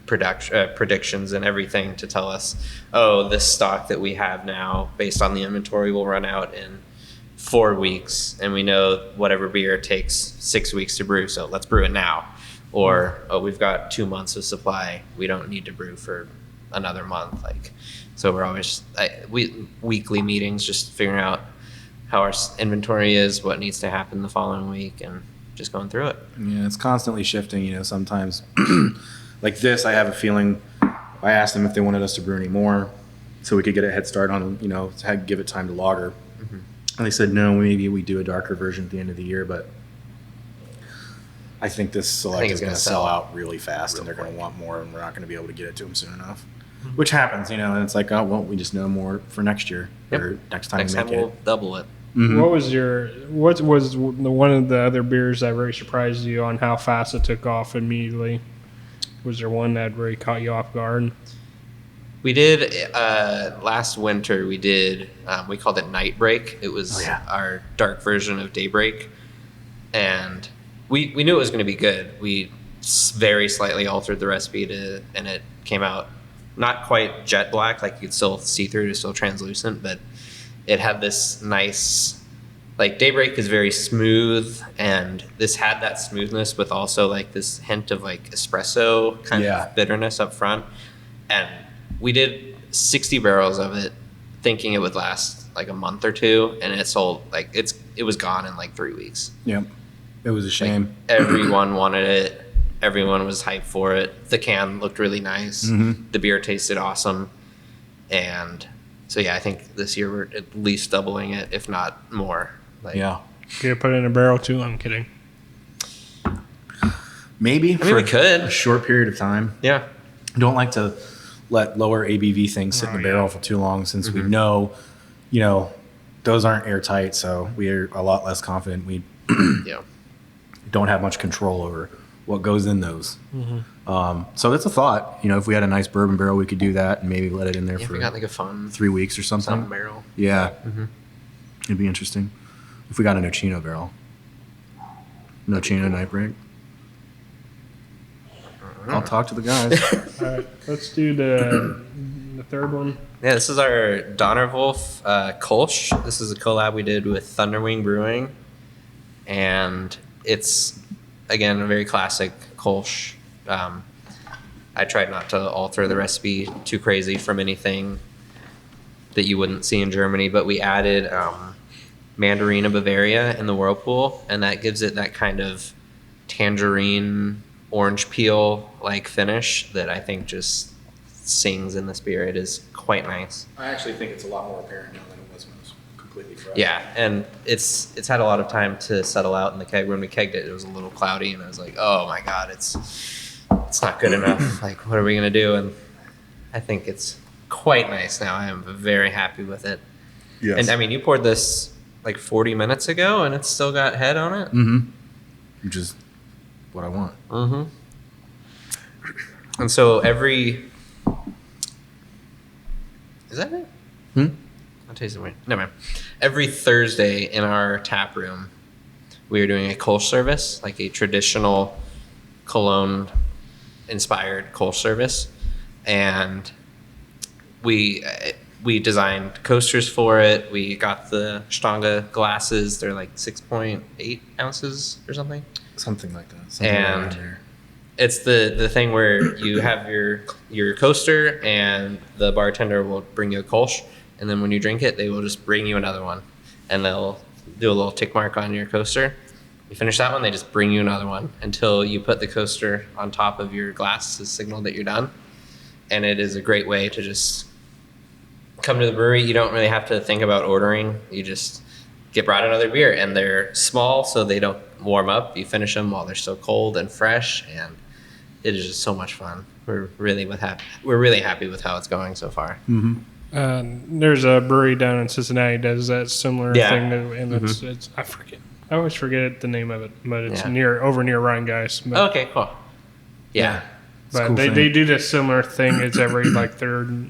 [SPEAKER 3] predictions and everything to tell us, oh, this stock that we have now based on the inventory will run out in 4 weeks, and we know whatever beer takes 6 weeks to brew, so let's brew it now. Or, oh, we've got 2 months of supply, we don't need to brew for another month. So we're always weekly meetings, just figuring out how our inventory is, what needs to happen the following week, and just going through it.
[SPEAKER 2] Yeah, it's constantly shifting. Sometimes like this, I have a feeling. I asked them if they wanted us to brew any more, so we could get a head start on give it time to lager. And they said, no, maybe we do a darker version at the end of the year, but I think this select is going to sell out really fast, and they're going to want more, and we're not going to be able to get it to them soon enough. Which happens, and it's like, oh, well, we just know more for next year, or next time we make it.
[SPEAKER 3] We'll double it.
[SPEAKER 1] What was one of the other beers that really surprised you on how fast it took off immediately? Was there one that really caught you off guard?
[SPEAKER 3] We did last winter. We did. We called it Night Break. It was our dark version of Daybreak, and we knew it was going to be good. We very slightly altered the recipe and it came out not quite jet black, like you could still see through. It's still translucent, but it had this nice, like Daybreak is very smooth, and this had that smoothness with also like this hint of like espresso kind of bitterness up front, and we did 60 barrels of it thinking it would last like a month or two, and it sold it was gone in like 3 weeks.
[SPEAKER 2] Yep. It was a shame.
[SPEAKER 3] Everyone wanted it. Everyone was hyped for it. The can looked really nice. The beer tasted awesome. And So yeah, I think this year we're at least doubling it, if not more. Like,
[SPEAKER 2] Yeah.
[SPEAKER 1] Can you put it in a barrel too? I'm kidding.
[SPEAKER 2] Maybe
[SPEAKER 3] I mean, we could.
[SPEAKER 2] a short period of time.
[SPEAKER 3] Yeah.
[SPEAKER 2] Don't like to let lower ABV things sit in the barrel for too long, since we know, those aren't airtight. So we are a lot less confident. We
[SPEAKER 3] Yeah.
[SPEAKER 2] don't have much control over what goes in those. So that's a thought. If we had a nice bourbon barrel, we could do that and maybe let it in there
[SPEAKER 3] If
[SPEAKER 2] for
[SPEAKER 3] we got like a fun
[SPEAKER 2] 3 weeks or something.
[SPEAKER 3] barrel.
[SPEAKER 2] Yeah. It'd be interesting. If we got a Nocino barrel. Nocino night break. I'll talk to the guys.
[SPEAKER 1] All right, let's do the third one.
[SPEAKER 3] Yeah, this is our Donnerwolf Kolsch. This is a collab we did with Thunderwing Brewing. And it's, again, a very classic Kolsch. I tried not to alter the recipe too crazy from anything that you wouldn't see in Germany, but we added Mandarina Bavaria in the whirlpool, and that gives it that kind of tangerine orange peel like finish that I think just sings in this beer. It is quite nice.
[SPEAKER 2] I actually think it's a lot more apparent now than it was when it was completely fresh.
[SPEAKER 3] Yeah, and it's had a lot of time to settle out in the keg. When we kegged it, it was a little cloudy, and I was like, oh my god, it's not good enough. Like, what are we gonna do? And I think it's quite nice now. I am very happy with it.
[SPEAKER 2] Yes.
[SPEAKER 3] And I mean, you poured this like 40 minutes ago, and it's still got head on it.
[SPEAKER 2] Which is what I want.
[SPEAKER 3] And so every... Is that it? I'm tasting weird. Never mind. Every Thursday in our tap room, we are doing a Kolsch service, like a traditional Cologne-inspired Kolsch service. And we designed coasters for it. We got the Stange glasses. They're like 6.8 ounces or something.
[SPEAKER 2] Something like that. Something
[SPEAKER 3] And
[SPEAKER 2] around there.
[SPEAKER 3] it's the thing where you have your coaster, and the bartender will bring you a Kolsch, and then when you drink it, they will just bring you another one, and they'll do a little tick mark on your coaster. You finish that one, they just bring you another one until you put the coaster on top of your glass to signal that you're done. And it is a great way to just come to the brewery. You don't really have to think about ordering. You just get brought another beer, and they're small, so they don't warm up. You finish them while they're still cold and fresh, and it is just so much fun. We're really happy with how it's going so far.
[SPEAKER 1] There's a brewery down in Cincinnati does that similar
[SPEAKER 3] Yeah.
[SPEAKER 1] thing, and it's I forget. I always forget the name of it, but it's
[SPEAKER 3] Yeah.
[SPEAKER 1] over near Rhine Guys. But,
[SPEAKER 3] Okay, cool. Yeah.
[SPEAKER 1] but
[SPEAKER 2] cool
[SPEAKER 1] they
[SPEAKER 2] thing.
[SPEAKER 1] do this similar thing. It's every like third.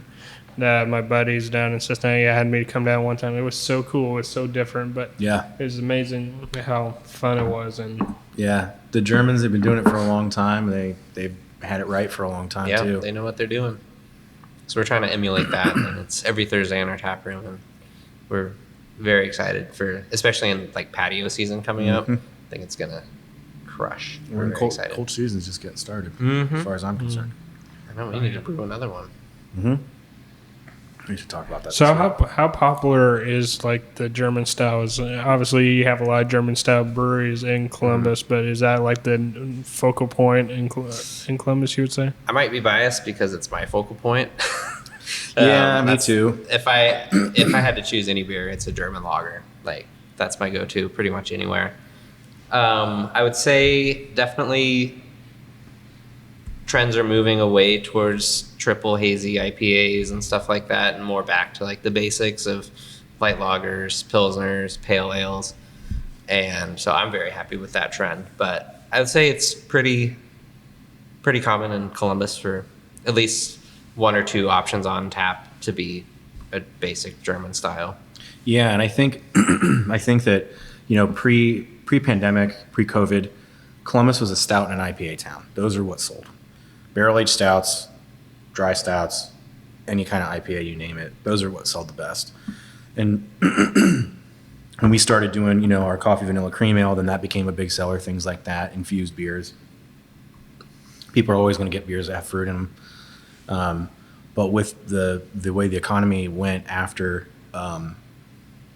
[SPEAKER 1] My buddies down in Cincinnati had me come down one time. It was so cool. It was so different, but
[SPEAKER 2] Yeah.
[SPEAKER 1] it was amazing how fun it was. And
[SPEAKER 2] Yeah. The Germans have been doing it for a long time. They've had it right for a long time,
[SPEAKER 3] Yeah,
[SPEAKER 2] too.
[SPEAKER 3] they know what they're doing. So we're trying to emulate that, and it's every Thursday in our tap room, and we're very excited for, especially in like patio season coming up. I think it's gonna crush. We're very excited.
[SPEAKER 2] Cold season's just getting started, as far as I'm concerned.
[SPEAKER 3] I know we need to brew another one.
[SPEAKER 2] We should talk about that.
[SPEAKER 1] so
[SPEAKER 2] this week.
[SPEAKER 1] how popular is like the German styles? Obviously, you have a lot of German style breweries in Columbus, but is that like the focal point in Columbus? You would say?
[SPEAKER 3] I might be biased because it's my focal point.
[SPEAKER 2] Yeah, me
[SPEAKER 3] that's-
[SPEAKER 2] too.
[SPEAKER 3] If I had to choose any beer, it's a German lager. Like, that's my go-to pretty much anywhere. I would say definitely trends are moving away towards triple hazy IPAs and stuff like that, and more back to like the basics of light lagers, pilsners, pale ales. And so I'm very happy with that trend. But I would say it's pretty common in Columbus for at least one or two options on tap to be a basic German style.
[SPEAKER 2] Yeah, and I think that pre-pandemic, pre-COVID, Columbus was a stout and an IPA town. Those are what sold. Barrel-aged stouts, dry stouts, any kind of IPA, you name it. Those are what sold the best. And when we started doing, our coffee vanilla cream ale, then that became a big seller. Things like that, infused beers. People are always going to get beers that have fruit in them. But with the way the economy went after,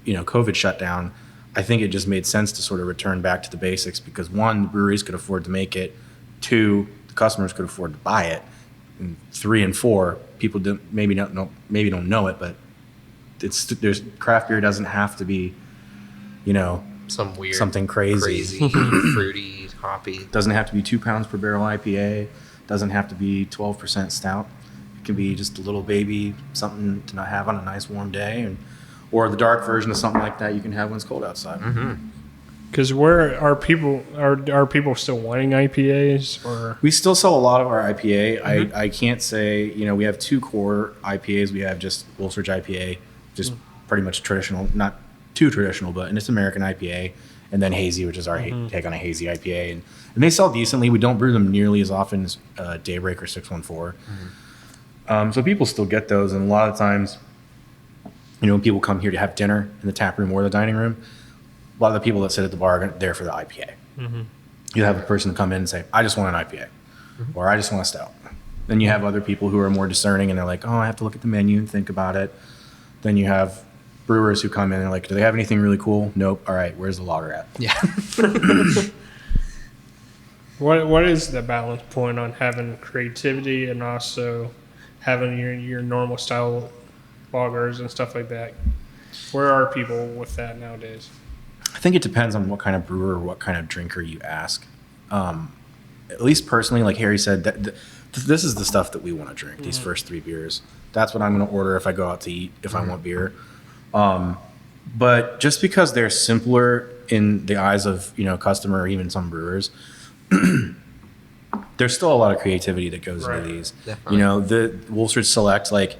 [SPEAKER 2] COVID shut down, I think it just made sense to sort of return back to the basics because one, the breweries could afford to make it. Two, the customers could afford to buy it. And three and four, people maybe don't know it, but there's craft beer doesn't have to be, something crazy,
[SPEAKER 3] fruity, hoppy.
[SPEAKER 2] Doesn't have to be 2 pounds per barrel IPA. Doesn't have to be 12% stout. It can be just a little baby, something to not have on a nice warm day, or the dark version of something like that you can have when it's cold outside.
[SPEAKER 1] Because where are people still wanting IPAs, or
[SPEAKER 2] We still sell a lot of our IPA. I can't say, we have 2 core IPAs. We have just Wolf Ridge IPA, just pretty much traditional, not too traditional, but and it's American IPA, and then hazy, which is our take on a hazy IPA, and they sell decently. We don't brew them nearly as often as Daybreak or 614. So people still get those, and a lot of times, when people come here to have dinner in the tap room or the dining room, a lot of the people that sit at the bar are there for the IPA. You have a person come in and say, I just want an IPA, or I just want a stout. Then you have other people who are more discerning, and they're like, oh, I have to look at the menu and think about it. Then you have brewers who come in and are like, do they have anything really cool? Nope. All right, where's the lager at?
[SPEAKER 3] Yeah.
[SPEAKER 1] what is the balance point on having creativity and also having your normal style lagers and stuff like that? Where are people with that nowadays?
[SPEAKER 2] I think it depends on what kind of brewer or what kind of drinker you ask. At least personally, like Harry said, this is the stuff that we want to drink, these first 3 beers. That's what I'm going to order if I go out to eat, if I want beer. But just because they're simpler in the eyes of, customer or even some brewers, there's still a lot of creativity that goes into these.
[SPEAKER 3] Definitely.
[SPEAKER 2] The Wolf Ridge Select, like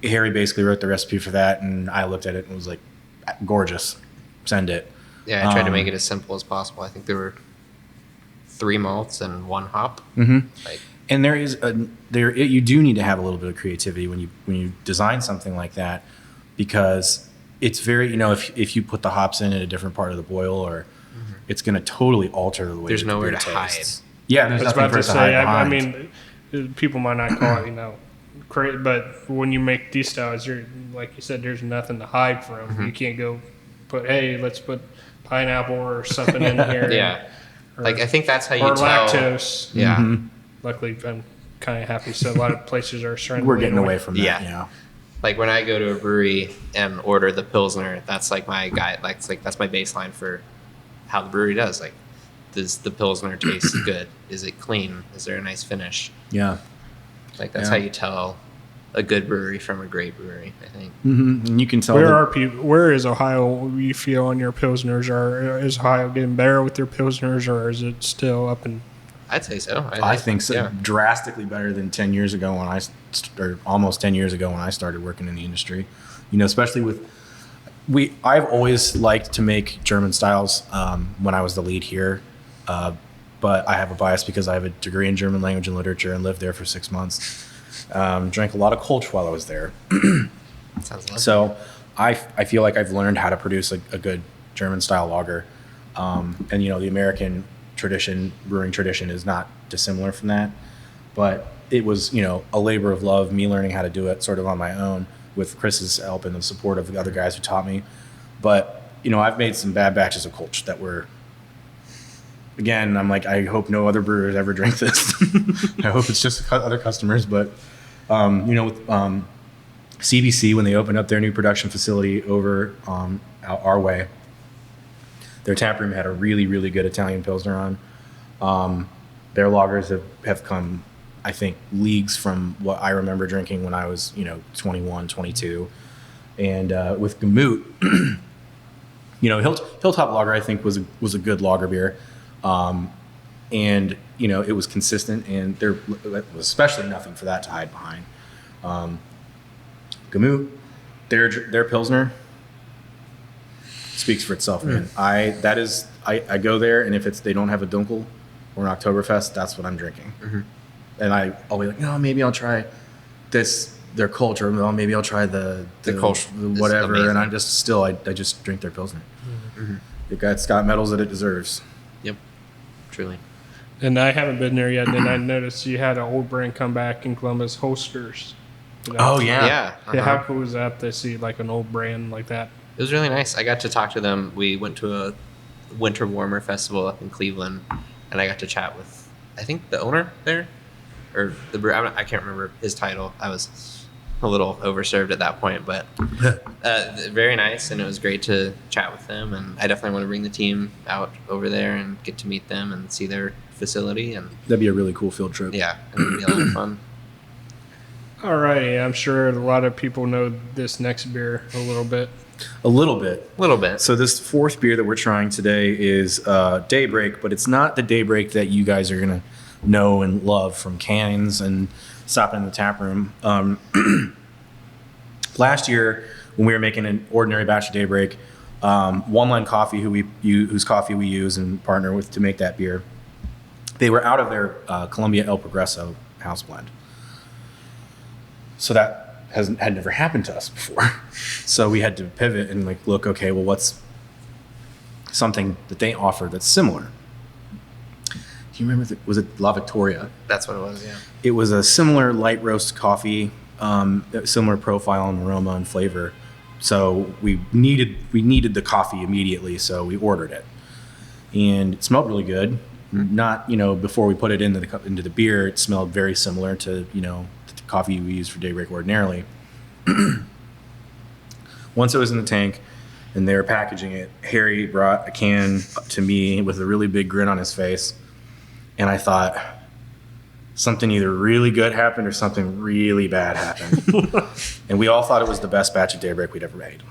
[SPEAKER 2] Harry basically wrote the recipe for that, and I looked at it and was like, gorgeous, send it.
[SPEAKER 3] Yeah, I tried to make it as simple as possible. I think there were 3 malts and 1 hop.
[SPEAKER 2] And you do need to have a little bit of creativity when you design something like that, because it's very, if you put the hops in at a different part of the boil, or it's going to totally alter the way
[SPEAKER 3] There's
[SPEAKER 2] the
[SPEAKER 3] nowhere
[SPEAKER 2] beer
[SPEAKER 3] to
[SPEAKER 2] tastes.
[SPEAKER 3] hide.
[SPEAKER 2] Yeah, there's
[SPEAKER 1] I was
[SPEAKER 2] nothing
[SPEAKER 1] about
[SPEAKER 2] for
[SPEAKER 1] to
[SPEAKER 2] us to
[SPEAKER 1] say,
[SPEAKER 2] hide
[SPEAKER 1] I
[SPEAKER 2] behind.
[SPEAKER 1] mean, people might not call it, but when you make these styles, you're like you said, there's nothing to hide from. You can't go let's put pineapple or something in here.
[SPEAKER 3] Yeah. I think that's how you
[SPEAKER 1] or
[SPEAKER 3] tell.
[SPEAKER 1] lactose.
[SPEAKER 3] Yeah.
[SPEAKER 1] Luckily, I'm kind of happy. So a lot of places are starting.
[SPEAKER 2] We're
[SPEAKER 1] to
[SPEAKER 2] getting
[SPEAKER 1] lean
[SPEAKER 2] away from that. Yeah.
[SPEAKER 3] Like when I go to a brewery and order the Pilsner, that's like my guide. That's my baseline for how the brewery does. Like, does the Pilsner taste good? Is it clean? Is there a nice finish?
[SPEAKER 2] Yeah.
[SPEAKER 3] Like that's how you tell a good brewery from a great brewery, I think.
[SPEAKER 2] And you can tell.
[SPEAKER 1] Where is Ohio? You feel on your pilsners, or is Ohio getting better with their pilsners, or is it still up and?
[SPEAKER 3] I'd say so.
[SPEAKER 2] I think so.
[SPEAKER 3] Yeah.
[SPEAKER 2] Drastically better than 10 years ago or almost 10 years ago when I started working in the industry. Especially with I've always liked to make German styles when I was the lead here, but I have a bias because I have a degree in German language and literature and lived there for 6 months. Drank a lot of Kolsch while I was there.
[SPEAKER 3] Sounds lovely.
[SPEAKER 2] So I feel like I've learned how to produce a good German style lager. And the American brewing tradition is not dissimilar from that. But it was, a labor of love, me learning how to do it sort of on my own with Chris's help and the support of the other guys who taught me. But, I've made some bad batches of Kolsch that were, again, I'm like, I hope no other brewers ever drink this. I hope it's just other customers. But, with CBC, when they opened up their new production facility over our way, their tap room had a really, really good Italian Pilsner on. Their lagers have come, I think, leagues from what I remember drinking when I was, 21, 22. And with Gamut, Hilltop Lager, I think, was a good lager beer. And, it was consistent, and there was especially nothing for that to hide behind. Gamut, their Pilsner speaks for itself, man. I go there, and if they don't have a Dunkel or an Oktoberfest, that's what I'm drinking. And I'll be like, no, maybe I'll try their Kolsch, or well, maybe I'll try the
[SPEAKER 3] Kolsch,
[SPEAKER 2] whatever. And I just drink their Pilsner. It's got medals that it deserves.
[SPEAKER 3] Yep, truly.
[SPEAKER 1] And I haven't been there yet. And I noticed you had an old brand come back in Columbus, Holsters.
[SPEAKER 2] Oh yeah.
[SPEAKER 3] Yeah.
[SPEAKER 1] How cool was that to see like an old brand like that?
[SPEAKER 3] It was really nice. I got to talk to them. We went to a Winter Warmer festival up in Cleveland, and I got to chat with, I think, the owner there, or the brewer. I can't remember his title. I was a little overserved at that point, but very nice, and it was great to chat with them. And I definitely want to bring the team out over there and get to meet them and see their facility. And
[SPEAKER 2] That'd be a really cool field trip.
[SPEAKER 3] yeah, it would be a lot of fun.
[SPEAKER 1] All righty. I'm sure a lot of people know this next beer a little bit.
[SPEAKER 2] A little bit.
[SPEAKER 3] A little bit.
[SPEAKER 2] So this fourth beer that we're trying today is Daybreak, but it's not the Daybreak that you guys are going to know and love from cans and stopping in the tap room. Last year, when we were making an ordinary batch of Daybreak, One Line Coffee, whose coffee we use and partner with to make that beer, they were out of their Columbia El Progreso house blend. So that had never happened to us before. So we had to pivot and like look, okay, well, what's something that they offer that's similar? Do you remember, was it La Victoria?
[SPEAKER 3] That's what it was, yeah.
[SPEAKER 2] It was a similar light roast coffee, similar profile and aroma and flavor. So we needed the coffee immediately, so we ordered it. And it smelled really good. Not, before we put it into the beer, it smelled very similar to, the coffee we use for Daybreak ordinarily. Once it was in the tank and they were packaging it, Harry brought a can to me with a really big grin on his face. And I thought something either really good happened or something really bad happened. And we all thought it was the best batch of Daybreak we'd ever made.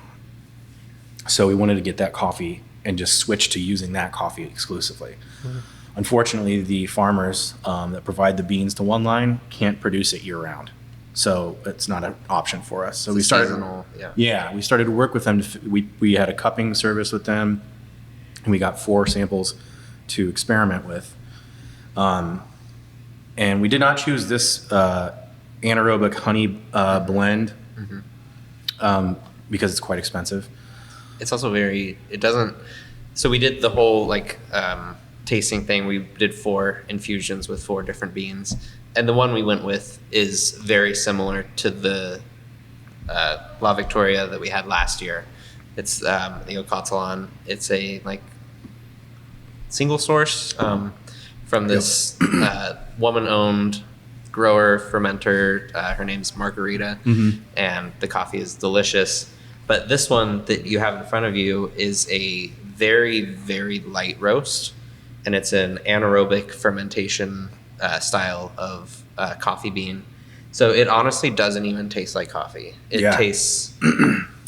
[SPEAKER 2] So we wanted to get that coffee and just switch to using that coffee exclusively. Mm-hmm. Unfortunately, the farmers that provide the beans to One Line can't produce it year round. So it's not an option for us. So we started,
[SPEAKER 3] seasonal,
[SPEAKER 2] we started to work with them. We had a cupping service with them, and we got 4 samples to experiment with. And we did not choose this anaerobic honey blend because it's quite expensive.
[SPEAKER 3] It's also so we did the whole tasting thing. We did 4 infusions with 4 different beans. And the one we went with is very similar to the La Victoria that we had last year. It's the Ocatalan. It's a single source from this woman-owned grower fermenter. Her name's Margarita, and the coffee is delicious. But this one that you have in front of you is a very, very light roast, and it's an anaerobic fermentation style of coffee bean. So it honestly doesn't even taste like coffee. It tastes...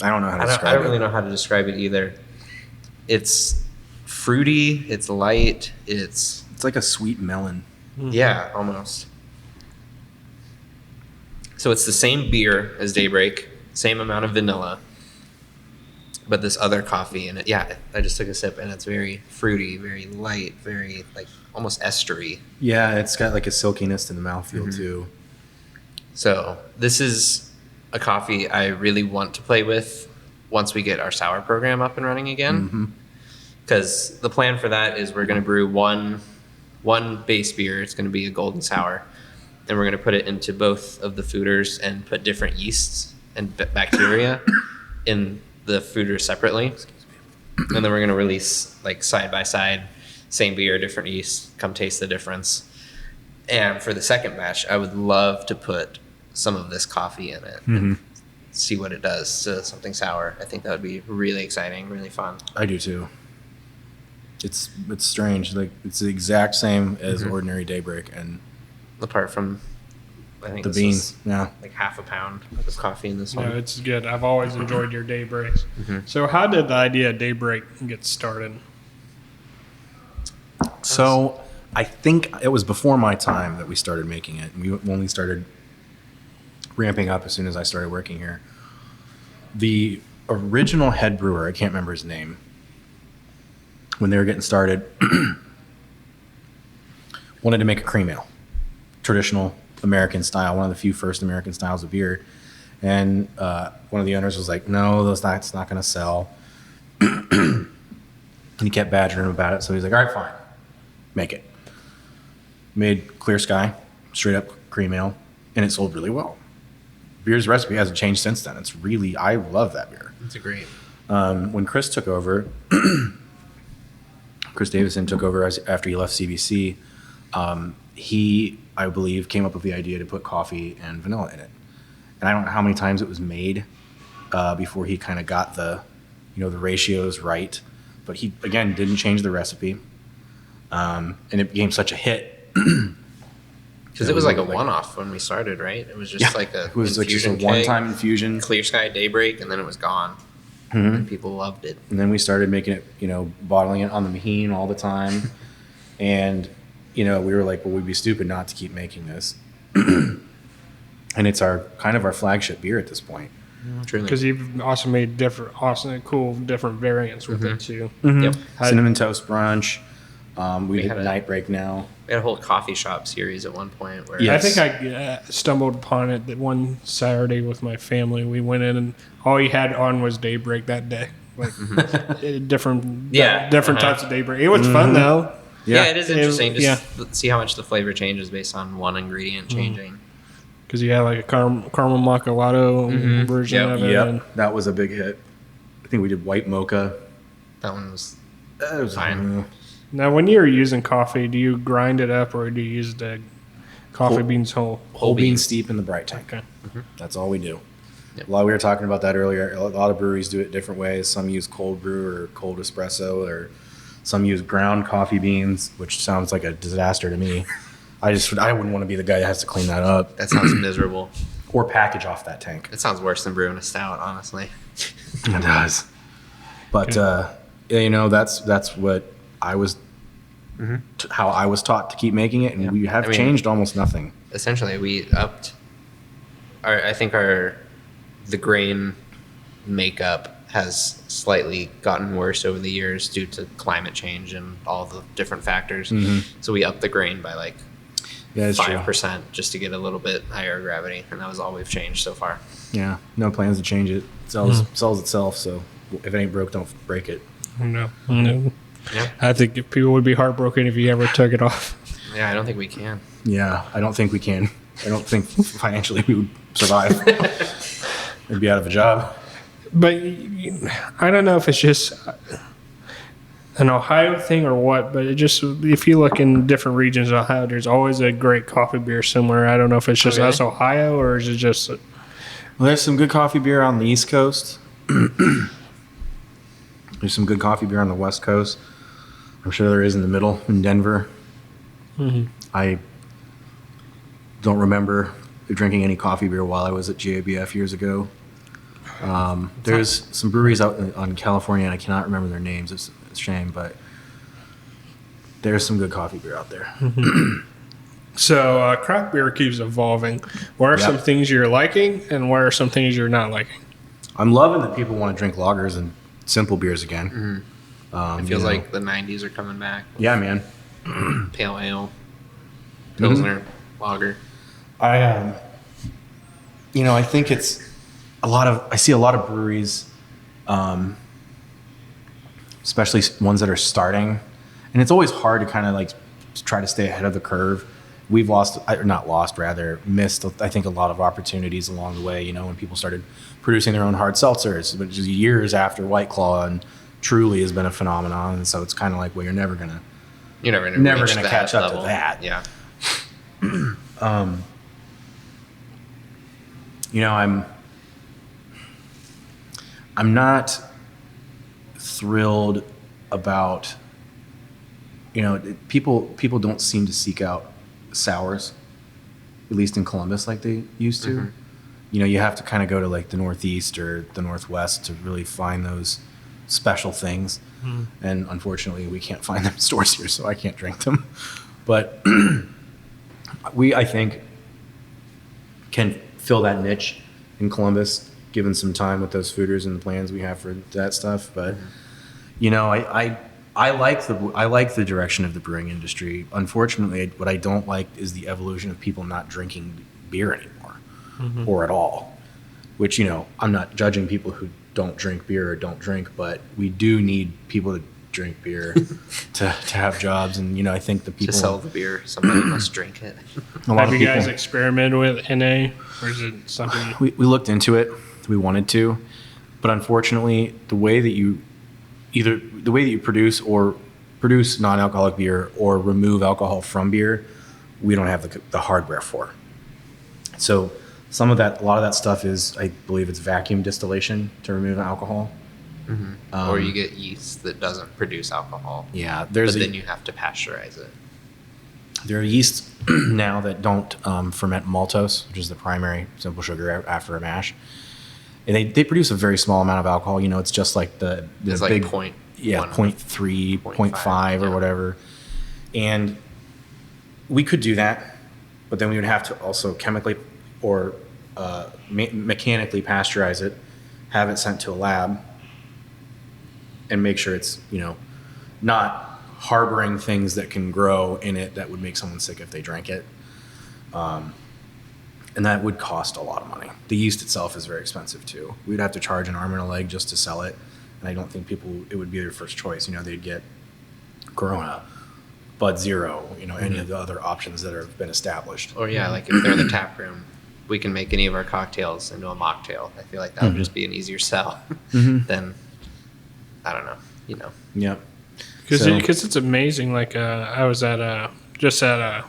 [SPEAKER 2] I don't know how to describe it.
[SPEAKER 3] I don't really know how to describe it either. It's fruity. It's light. It's
[SPEAKER 2] like a sweet melon.
[SPEAKER 3] Yeah, almost. So it's the same beer as Daybreak, same amount of vanilla, but this other coffee in it. Yeah, I just took a sip and it's very fruity, very light, very almost estery.
[SPEAKER 2] Yeah, it's got a silkiness in the mouthfeel too.
[SPEAKER 3] So this is a coffee I really want to play with once we get our sour program up and running again. Because the plan for that is we're going to brew one base beer. It's going to be a golden sour. And we're going to put it into both of the fooders and put different yeasts and bacteria in the fooders separately. And then we're going to release side by side, same beer, different yeast, come taste the difference. And for the second batch, I would love to put some of this coffee in it and see what it does to something sour. I think that would be really exciting, really fun.
[SPEAKER 2] I do too. It's strange. It's the exact same as ordinary Daybreak, and
[SPEAKER 3] apart from, I think
[SPEAKER 2] the beans,
[SPEAKER 3] half a pound of coffee in this one.
[SPEAKER 1] No, it's good. I've always enjoyed your Daybreaks. So how did the idea of Daybreak get started?
[SPEAKER 2] So I think it was before my time that we started making it. We only started ramping up as soon as I started working here. The original head brewer, I can't remember his name, when they were getting started, wanted to make a cream ale, traditional American style, one of the few first American styles of beer. And one of the owners was like, no, that's not going to sell. And he kept badgering him about it. So he's like, all right, fine, make it. Made Clear Sky, straight up cream ale, and it sold really well. Beer's recipe hasn't changed since then. I love that beer.
[SPEAKER 3] It's a great.
[SPEAKER 2] When Chris took over, Chris Davison took over after he left CBC. He, I believe, came up with the idea to put coffee and vanilla in it. and I don't know how many times it was made before he kind of got the ratios right. But he, again, didn't change the recipe. And it became such a hit.
[SPEAKER 3] Because it was like a one-off when we started, right? It was just like a
[SPEAKER 2] it was
[SPEAKER 3] infusion
[SPEAKER 2] like just a one-time infusion.
[SPEAKER 3] Clear Sky Daybreak, and then it was gone. And people loved it.
[SPEAKER 2] And then we started making it, bottling it on the Maheen all the time. And, we were like, well, we'd be stupid not to keep making this. And it's our flagship beer at this point.
[SPEAKER 1] Because you've also made different variants with it too.
[SPEAKER 3] Yep.
[SPEAKER 2] Cinnamon Toast Brunch. We did Nightbreak now.
[SPEAKER 3] We had a whole coffee shop series at one point. Where
[SPEAKER 1] I think I stumbled upon it that one Saturday with my family. We went in and all he had on was Daybreak that day. Like different types of Daybreak. It was fun though.
[SPEAKER 3] Yeah, it is interesting to see how much the flavor changes based on one ingredient changing.
[SPEAKER 1] Because you had like a caramel macchiato version of it.
[SPEAKER 2] Yep, that was a big hit. I think we did white mocha.
[SPEAKER 3] That one was
[SPEAKER 2] fine.
[SPEAKER 1] Now, when you're using coffee, do you grind it up or do you use the coffee beans whole?
[SPEAKER 2] Whole bean steep in the bright tank. Okay. That's all we do. Yep. We were talking about that earlier. A lot of breweries do it different ways. Some use cold brew or cold espresso, or some use ground coffee beans, which sounds like a disaster to me. I wouldn't want to be the guy that has to clean that up.
[SPEAKER 3] That sounds miserable.
[SPEAKER 2] Or package off that tank.
[SPEAKER 3] It sounds worse than brewing a stout, honestly.
[SPEAKER 2] It does. But that's what I was, how I was taught to keep making it, and we have changed almost nothing.
[SPEAKER 3] Essentially, we upped the grain makeup has slightly gotten worse over the years due to climate change and all the different factors. So we upped the grain by like 5% just to get a little bit higher gravity, and that was all we've changed so far.
[SPEAKER 2] Yeah, no plans to change it. Sells itself, so if it ain't broke, don't break it.
[SPEAKER 1] No. Yeah. I think people would be heartbroken if you ever took it off.
[SPEAKER 3] Yeah, I don't think we can.
[SPEAKER 2] Yeah, I don't think we can. I don't think financially we would survive. We'd be out of a job.
[SPEAKER 1] But I don't know if it's just an Ohio thing or what, but if you look in different regions of Ohio, there's always a great coffee beer somewhere. I don't know if it's just us Ohio or is it just...
[SPEAKER 2] Well, there's some good coffee beer on the East Coast. There's some good coffee beer on the West Coast. I'm sure there is in the middle, in Denver. I don't remember drinking any coffee beer while I was at GABF years ago. There's some breweries out on California, and I cannot remember their names. It's a shame, but there's some good coffee beer out there.
[SPEAKER 1] So craft beer keeps evolving. What are some things you're liking, and what are some things you're not liking?
[SPEAKER 2] I'm loving that people want to drink lagers and simple beers again.
[SPEAKER 3] It feels like the 90s are coming back.
[SPEAKER 2] Yeah, man.
[SPEAKER 3] Pale ale, Pilsner, lager.
[SPEAKER 2] I think it's I see a lot of breweries, especially ones that are starting, and it's always hard to kind of like try to stay ahead of the curve. We've missed, I think, a lot of opportunities along the way, when people started producing their own hard seltzers, which is years after White Claw and Truly has been a phenomenon. And so it's kind of like, well, you're never going to catch up to that.
[SPEAKER 3] Yeah.
[SPEAKER 2] I'm not thrilled about, people don't seem to seek out sours, at least in Columbus, like they used to. You have to kind of go to like the Northeast or the Northwest to really find those special things. And unfortunately, we can't find them in stores here, so I can't drink them. But I think, can fill that niche in Columbus, given some time with those fooders and the plans we have for that stuff. But I like the direction of the brewing industry. Unfortunately, what I don't like is the evolution of people not drinking beer anymore, or at all. Which, I'm not judging people who don't drink beer or don't drink, but we do need people to drink beer to have jobs. And I think the people
[SPEAKER 3] to sell the beer, somebody must drink it.
[SPEAKER 1] Have you guys experimented with NA, or is it something?
[SPEAKER 2] We looked into it. We wanted to, but unfortunately, the way that you produce non-alcoholic beer or remove alcohol from beer, we don't have the hardware for. So Some of that, a lot of that stuff is, I believe it's vacuum distillation to remove alcohol.
[SPEAKER 3] Or you get yeast that doesn't produce alcohol.
[SPEAKER 2] Yeah,
[SPEAKER 3] But
[SPEAKER 2] there's
[SPEAKER 3] then you have to pasteurize it.
[SPEAKER 2] there are yeasts now that don't ferment maltose, which is the primary simple sugar after a mash. And they produce a very small amount of alcohol. You know, it's just like the
[SPEAKER 3] It's
[SPEAKER 2] big,
[SPEAKER 3] like 0.1.
[SPEAKER 2] 0.3, 0.5 or
[SPEAKER 3] yeah.
[SPEAKER 2] whatever. And we could do that, but then we would have to also chemically or mechanically pasteurize it, have it sent to a lab, and make sure it's, you know, not harboring things that can grow in it that would make someone sick if they drank it. And that would cost a lot of money. The yeast itself is very expensive too. We'd have to charge an arm and a leg just to sell it. And I don't think it would be their first choice. You know, they'd get Corona, Bud Zero, you know, any of the other options that have been established.
[SPEAKER 3] Or yeah, like if they're in the tap room, we can make any of our cocktails into a mocktail. I feel like that would just be an easier sell than, I don't know, you know.
[SPEAKER 2] Yep.
[SPEAKER 1] Because it's amazing. Like I was at just at a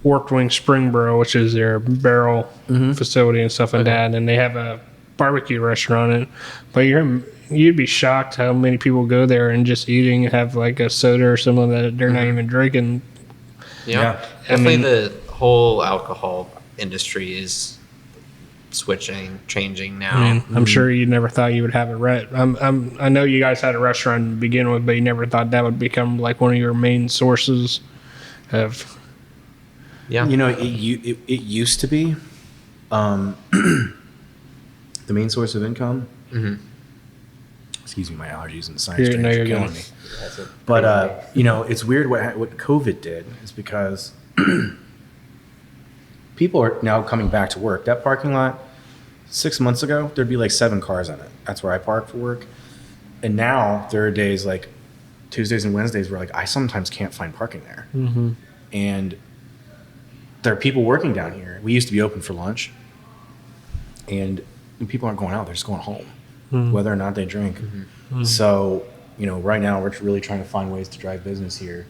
[SPEAKER 1] Worked Wing Spring Brew, which is their barrel facility and stuff like that, and they have a barbecue restaurant in it. But you'd be shocked how many people go there and just eating, have like a soda or something that they're not even drinking.
[SPEAKER 3] Yeah. Definitely the whole alcohol industry is changing now.
[SPEAKER 1] I mean, I'm sure you never thought you would have it. I know you guys had a restaurant to begin with, but you never thought that would become like one of your main sources of.
[SPEAKER 3] Yeah.
[SPEAKER 2] You know, it used to be the main source of income. Excuse me, my allergies and science
[SPEAKER 1] You're
[SPEAKER 2] are killing me. But you know, it's weird what COVID did is because people are now coming back to work. That parking lot 6 months ago, there'd be like 7 cars in it. That's where I park for work. And now there are days like Tuesdays and Wednesdays where like I sometimes can't find parking there. And there are people working down here. We used to be open for lunch, and people aren't going out; they're just going home, whether or not they drink. So, you know, right now we're really trying to find ways to drive business here.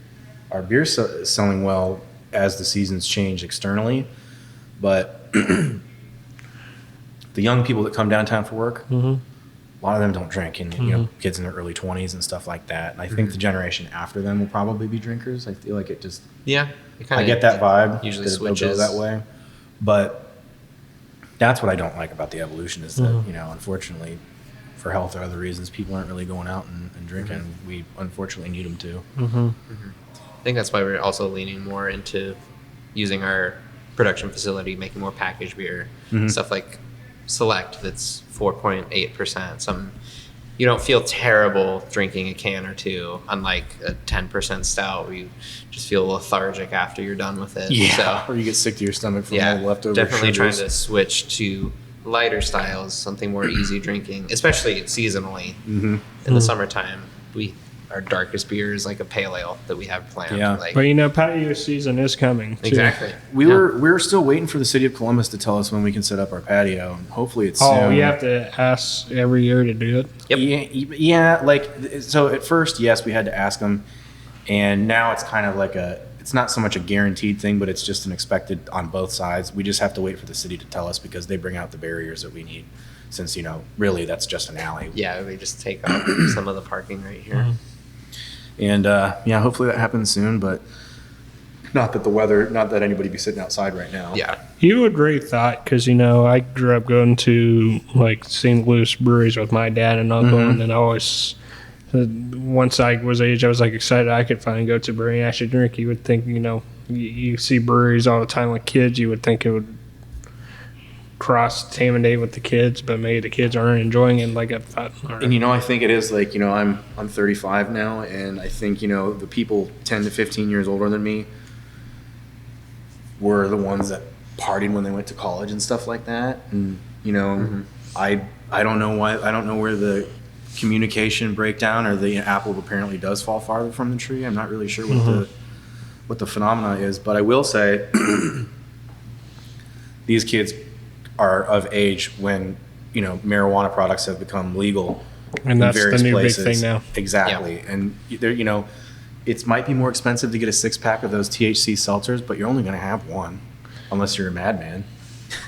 [SPEAKER 2] Our beer's selling well as the seasons change externally, but the young people that come downtown for work, a lot of them don't drink, and you know, kids in their early 20s and stuff like that. And I think the generation after them will probably be drinkers. I feel like it just I get that vibe.
[SPEAKER 3] Usually
[SPEAKER 2] that
[SPEAKER 3] switches
[SPEAKER 2] it'll go that way, but that's what I don't like about the evolution is that you know, unfortunately, for health or other reasons, people aren't really going out and drinking. We unfortunately need them to.
[SPEAKER 3] I think that's why we're also leaning more into using our production facility, making more packaged beer, stuff like Select that's 4.8%. You don't feel terrible drinking a can or two, unlike a 10% stout where you just feel lethargic after you're done with it.
[SPEAKER 2] Yeah, or you get sick to your stomach from all the leftover
[SPEAKER 3] definitely
[SPEAKER 2] sugars.
[SPEAKER 3] trying to switch to lighter styles, something more easy drinking, especially seasonally. In the summertime, our darkest beer is like a pale ale that we have planned.
[SPEAKER 2] Yeah.
[SPEAKER 3] Like,
[SPEAKER 1] But you know, patio season is coming. Too.
[SPEAKER 3] exactly.
[SPEAKER 2] We were still waiting for the city of Columbus to tell us when we can set up our patio, and hopefully it's
[SPEAKER 1] Oh,
[SPEAKER 2] soon.
[SPEAKER 1] you have to ask every year to do it.
[SPEAKER 3] Yep.
[SPEAKER 2] Yeah, like, so at first, yes, we had to ask them, and now it's kind of like it's not so much a guaranteed thing, but it's just an expected on both sides. We just have to wait for the city to tell us because they bring out the barriers that we need, since, you know, really that's just an alley.
[SPEAKER 3] Yeah, we just take off some of the parking right here.
[SPEAKER 2] And yeah, hopefully that happens soon, but not that anybody be sitting outside right now.
[SPEAKER 3] Yeah.
[SPEAKER 1] You would really thought, because, you know, I grew up going to, like, St. Louis breweries with my dad and uncle, and then I always, once I was age, I was, like, excited I could finally go to a brewery and actually drink. You would think, you know, you see breweries all the time with kids, you would think it would cross-contaminate with the kids, but maybe the kids aren't enjoying it like I thought.
[SPEAKER 2] And, you know, I think it is, like, you know, I'm 35 now, and I think, you know, the people 10 to 15 years older than me were the ones that partied when they went to college and stuff like that. And, you know, I don't know why, I don't know where the communication breakdown or the apple apparently does fall farther from the tree. I'm not really sure what the phenomena is, but I will say these kids are of age when, you know, marijuana products have become legal
[SPEAKER 1] And that's
[SPEAKER 2] in various
[SPEAKER 1] the new
[SPEAKER 2] places.
[SPEAKER 1] big thing now.
[SPEAKER 2] Exactly. Yeah. And there, you know, it might be more expensive to get a 6-pack of those THC seltzers, but you're only going to have one unless you're a madman.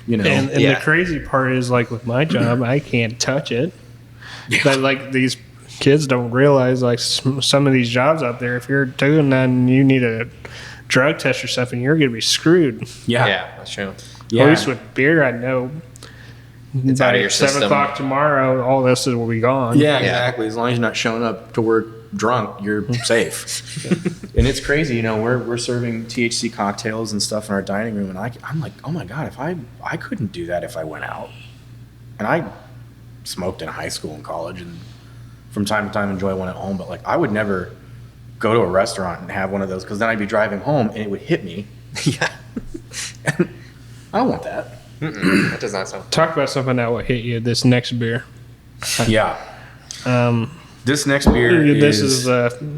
[SPEAKER 2] you know.
[SPEAKER 1] And
[SPEAKER 3] Yeah.
[SPEAKER 1] the crazy part is, like, with my job, I can't touch it. But, like, these kids don't realize, like, some of these jobs out there, if you're doing that and you need a drug test or something, you're going to be screwed.
[SPEAKER 3] Yeah, that's true.
[SPEAKER 2] Yeah.
[SPEAKER 1] At least with beer, I know.
[SPEAKER 3] It's
[SPEAKER 1] by
[SPEAKER 3] out of your
[SPEAKER 1] 7
[SPEAKER 3] system.
[SPEAKER 1] o'clock tomorrow, all this will be gone.
[SPEAKER 2] Yeah, exactly. As long as you're not showing up to work drunk, you're safe. And it's crazy, you know. We're serving THC cocktails and stuff in our dining room, and I'm like, oh my god, if I couldn't do that if I went out. And I smoked in high school and college, and from time to time enjoy one at home. But like, I would never go to a restaurant and have one of those, because then I'd be driving home and it would hit me.
[SPEAKER 3] Yeah.
[SPEAKER 2] And I don't want that.
[SPEAKER 3] That does not sound.
[SPEAKER 1] Talk about something that will hit you. This next beer.
[SPEAKER 2] Yeah.
[SPEAKER 1] Um,
[SPEAKER 2] This next beer
[SPEAKER 1] this is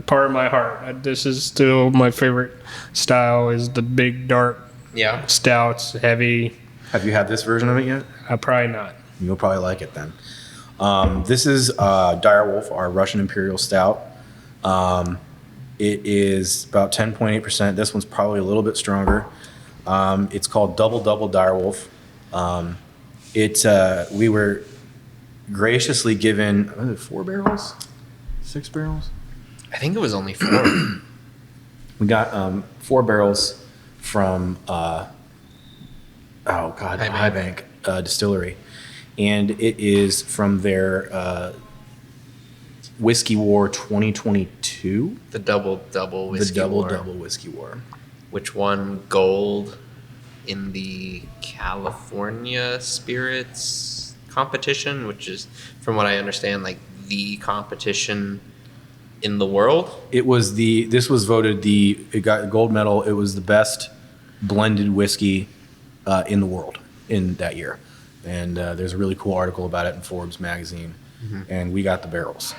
[SPEAKER 1] part of my heart. This is still my favorite style. Is the big dark
[SPEAKER 3] Yeah.
[SPEAKER 1] stouts, heavy.
[SPEAKER 2] Have you had this version of it yet?
[SPEAKER 1] Probably not.
[SPEAKER 2] You'll probably like it then. This is Dire Wolf, our Russian Imperial Stout. It is about 10.8%. This one's probably a little bit stronger. It's called Double Double Dire Wolf. We were graciously given, was it 4 barrels? 6 barrels?
[SPEAKER 3] I think it was only 4.
[SPEAKER 2] We got 4 barrels from High Bank Distillery, and it is from their Whiskey War 2022.
[SPEAKER 3] The double whiskey.
[SPEAKER 2] The
[SPEAKER 3] war,
[SPEAKER 2] double Whiskey War.
[SPEAKER 3] which won gold in the California Spirits competition, which is, from what I understand, like the competition in the world.
[SPEAKER 2] It was voted it got a gold medal. It was the best blended whiskey in the world in that year. And there's a really cool article about it in Forbes magazine. And we got the barrels.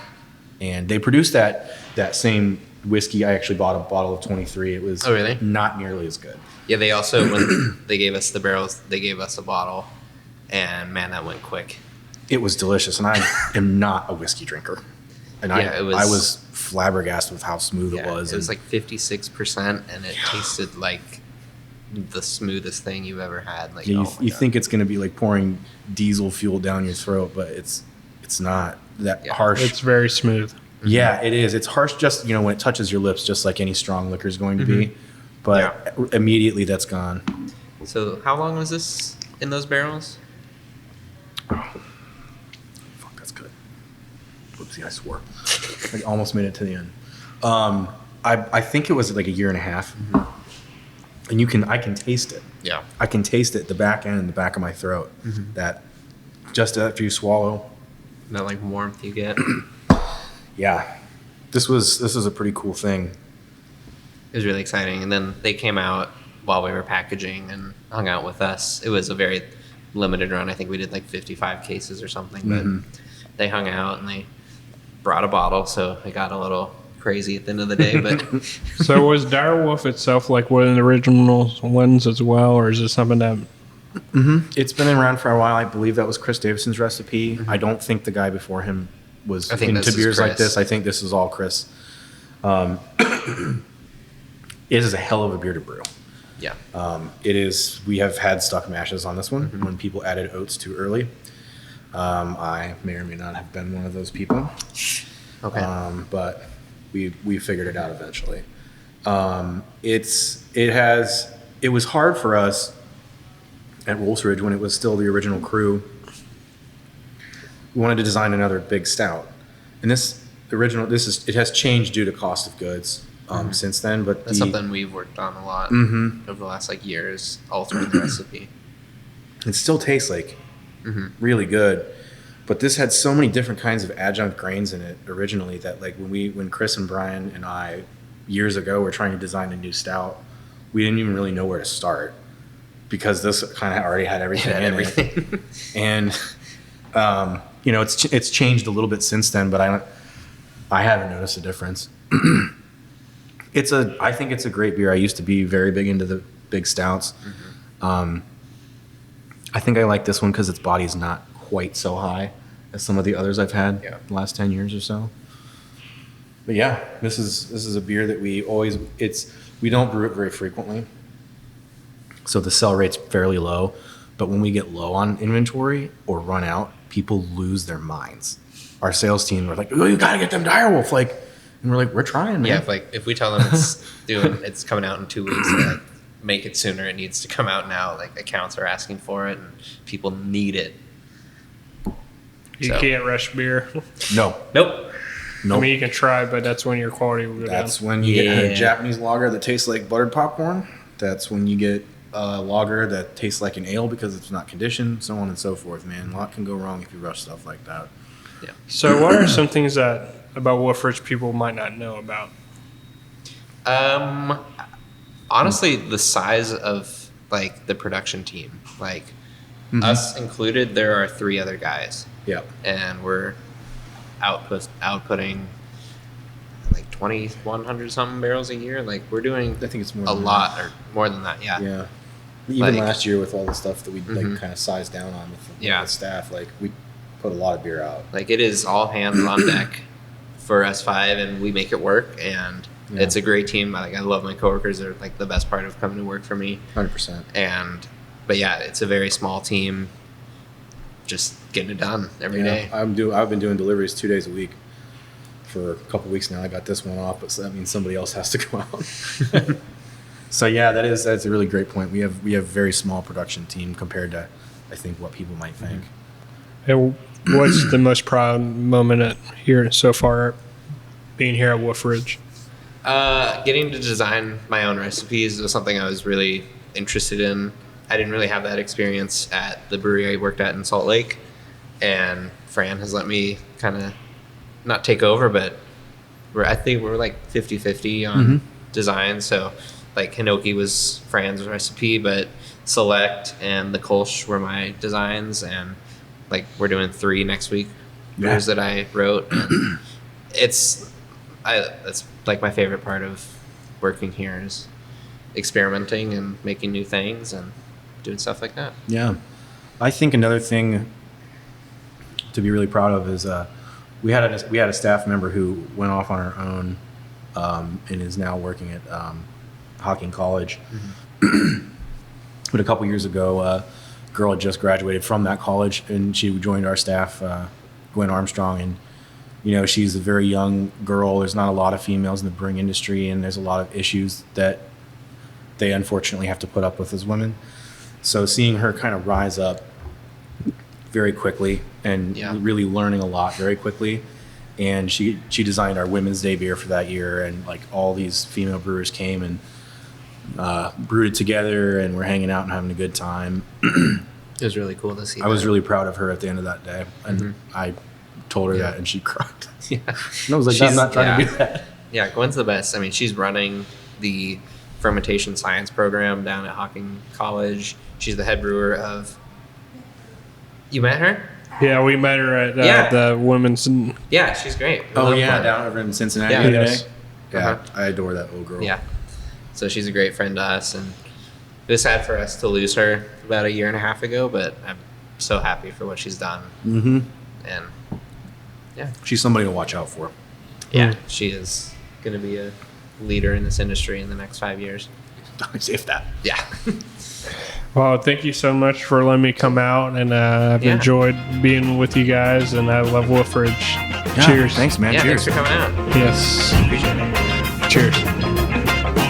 [SPEAKER 2] And they produced that same whiskey. I actually bought a bottle of 23. It was not nearly as good.
[SPEAKER 3] Yeah, they also, when they gave us the barrels, they gave us a bottle. And man, that went quick.
[SPEAKER 2] It was delicious. And I am not a whiskey drinker. And I was flabbergasted with how smooth it was.
[SPEAKER 3] It was like 56%, and it tasted like the smoothest thing you've ever had. Like,
[SPEAKER 2] you think it's going to be like pouring diesel fuel down your throat, but it's not that harsh.
[SPEAKER 1] It's very smooth.
[SPEAKER 2] Yeah, it is. It's harsh just, when it touches your lips, just like any strong liquor is going to be. But immediately that's gone.
[SPEAKER 3] So how long was this in those barrels?
[SPEAKER 2] Fuck, that's good. Whoopsie, I swore. I almost made it to the end. I think it was like a year and a half. And I can taste it.
[SPEAKER 3] Yeah.
[SPEAKER 2] I can taste it, the back end and the back of my throat. That just after you swallow.
[SPEAKER 3] That like warmth you get.
[SPEAKER 2] Yeah. This was a pretty cool thing.
[SPEAKER 3] It was really exciting. And then they came out while we were packaging and hung out with us. It was a very limited run. I think we did like 55 cases or something. But they hung out and they brought a bottle, so it got a little crazy at the end of the day. But
[SPEAKER 1] So was Dire Wolf itself like one of the original ones as well, or is it something that...
[SPEAKER 2] It's been around for a while. I believe that was Chris Davidson's recipe. I don't think the guy before him was into beers like this. I think this is all Chris. It is a hell of a beer to brew.
[SPEAKER 3] yeah.
[SPEAKER 2] It is. We have had stuck mashes on this one when people added oats too early. I may or may not have been one of those people.
[SPEAKER 3] Okay.
[SPEAKER 2] But we figured it out eventually. It was hard for us at Wolf Ridge when it was still the original crew. We wanted to design another big stout, and it has changed due to cost of goods since then. But
[SPEAKER 3] That's something we've worked on a lot over the last years, altering the recipe.
[SPEAKER 2] It still tastes like really good, but this had so many different kinds of adjunct grains in it originally that when Chris and Brian and I years ago were trying to design a new stout, we didn't even really know where to start because this kind of already had everything in it. And it's changed a little bit since then, but I haven't noticed a difference. I think it's a great beer. I used to be very big into the big stouts. I think I like this one because its body is not quite so high as some of the others I've had the last 10 years or so. But yeah, this is a beer that we don't brew it very frequently. So the sell rate's fairly low, But when we get low on inventory or run out, people lose their minds. Our sales team are like, "Oh, you got to get them Direwolf!" Like, and we're like, "We're trying, man."
[SPEAKER 3] Yeah, if we tell them it's coming out in 2 weeks, they're like, make it sooner. It needs to come out now. Like, accounts are asking for it, and people need it.
[SPEAKER 1] You can't rush beer.
[SPEAKER 2] No.
[SPEAKER 3] Nope.
[SPEAKER 1] I mean, you can try, but that's when your quality will go down.
[SPEAKER 2] That's when you get a Japanese lager that tastes like buttered popcorn. That's when you get a lager that tastes like an ale because it's not conditioned, so on and so forth, man. A lot can go wrong if you rush stuff like that.
[SPEAKER 3] Yeah.
[SPEAKER 1] So what are some things that about Wolf Ridge people might not know about?
[SPEAKER 3] Honestly, the size of like the production team, like us included, there are 3 other guys.
[SPEAKER 2] Yeah.
[SPEAKER 3] And we're outputting like 2,100 something barrels a year. Like, we're doing
[SPEAKER 2] I think it's more
[SPEAKER 3] a
[SPEAKER 2] than
[SPEAKER 3] lot
[SPEAKER 2] that.
[SPEAKER 3] or more than that. Yeah.
[SPEAKER 2] Yeah. Even
[SPEAKER 3] Like-
[SPEAKER 2] last year with all the stuff that we like kind of sized down on with the staff, like we put a lot of beer out.
[SPEAKER 3] Like, it is all hands on deck for us 5, and we make it work. And it's a great team. Like, I love my coworkers. They're like the best part of coming to work for me.
[SPEAKER 2] 100%.
[SPEAKER 3] But yeah, it's a very small team. Just getting it done every day.
[SPEAKER 2] I've been doing deliveries 2 days a week for a couple weeks now. I got this one off, but so that means somebody else has to go out. So yeah, that's a really great point. We have a very small production team compared to, I think, what people might think.
[SPEAKER 1] And what's the most proud moment here so far, being here at Wolf Ridge?
[SPEAKER 3] Getting to design my own recipes was something I was really interested in. I didn't really have that experience at the brewery I worked at in Salt Lake, and Fran has let me kind of not take over, but I think we're like 50-50 on design. So like Hinoki was Fran's recipe, but Select and the Kolsch were my designs, and like we're doing 3 next week beers that I wrote. And that's like my favorite part of working here is experimenting and making new things and doing stuff like that.
[SPEAKER 2] Yeah. I think another thing to be really proud of is we had a staff member who went off on her own and is now working at Hocking College. But a couple years ago, a girl had just graduated from that college, and she joined our staff, Gwen Armstrong, and you know, she's a very young girl. There's not a lot of females in the brewing industry, and there's a lot of issues that they unfortunately have to put up with as women. So seeing her kind of rise up very quickly and really learning a lot very quickly. And she designed our Women's Day beer for that year, and like all these female brewers came and brewed it together, and we're hanging out and having a good time.
[SPEAKER 3] It was really cool to see.
[SPEAKER 2] I was really proud of her at the end of that day, and I told her that, and she cried.
[SPEAKER 3] Yeah.
[SPEAKER 2] And I was like, I'm not trying to do that.
[SPEAKER 3] Yeah, Gwen's the best. I mean, she's running the fermentation science program down at Hocking College. She's the head brewer of. You met her?
[SPEAKER 1] Yeah, we met her at the women's.
[SPEAKER 3] Yeah, she's great.
[SPEAKER 2] Down over in Cincinnati
[SPEAKER 3] Yeah.
[SPEAKER 2] the other
[SPEAKER 1] Yes.
[SPEAKER 2] day. Yeah, I adore that little girl.
[SPEAKER 3] Yeah. So she's a great friend to us, and it was sad for us to lose her about 1.5 years ago, but I'm so happy for what she's done.
[SPEAKER 2] Mm-hmm.
[SPEAKER 3] And yeah.
[SPEAKER 2] She's somebody to watch out for.
[SPEAKER 3] Yeah, she is going to be a leader in this industry in the next 5 years.
[SPEAKER 2] If that.
[SPEAKER 3] Yeah.
[SPEAKER 1] Well, thank you so much for letting me come out, and I've enjoyed being with you guys, and I love Wolf Ridge.
[SPEAKER 2] Yeah,
[SPEAKER 1] Cheers.
[SPEAKER 2] Thanks, man.
[SPEAKER 3] Yeah,
[SPEAKER 2] Cheers.
[SPEAKER 3] thanks for coming out.
[SPEAKER 1] Yes.
[SPEAKER 3] Appreciate it.
[SPEAKER 1] Cheers.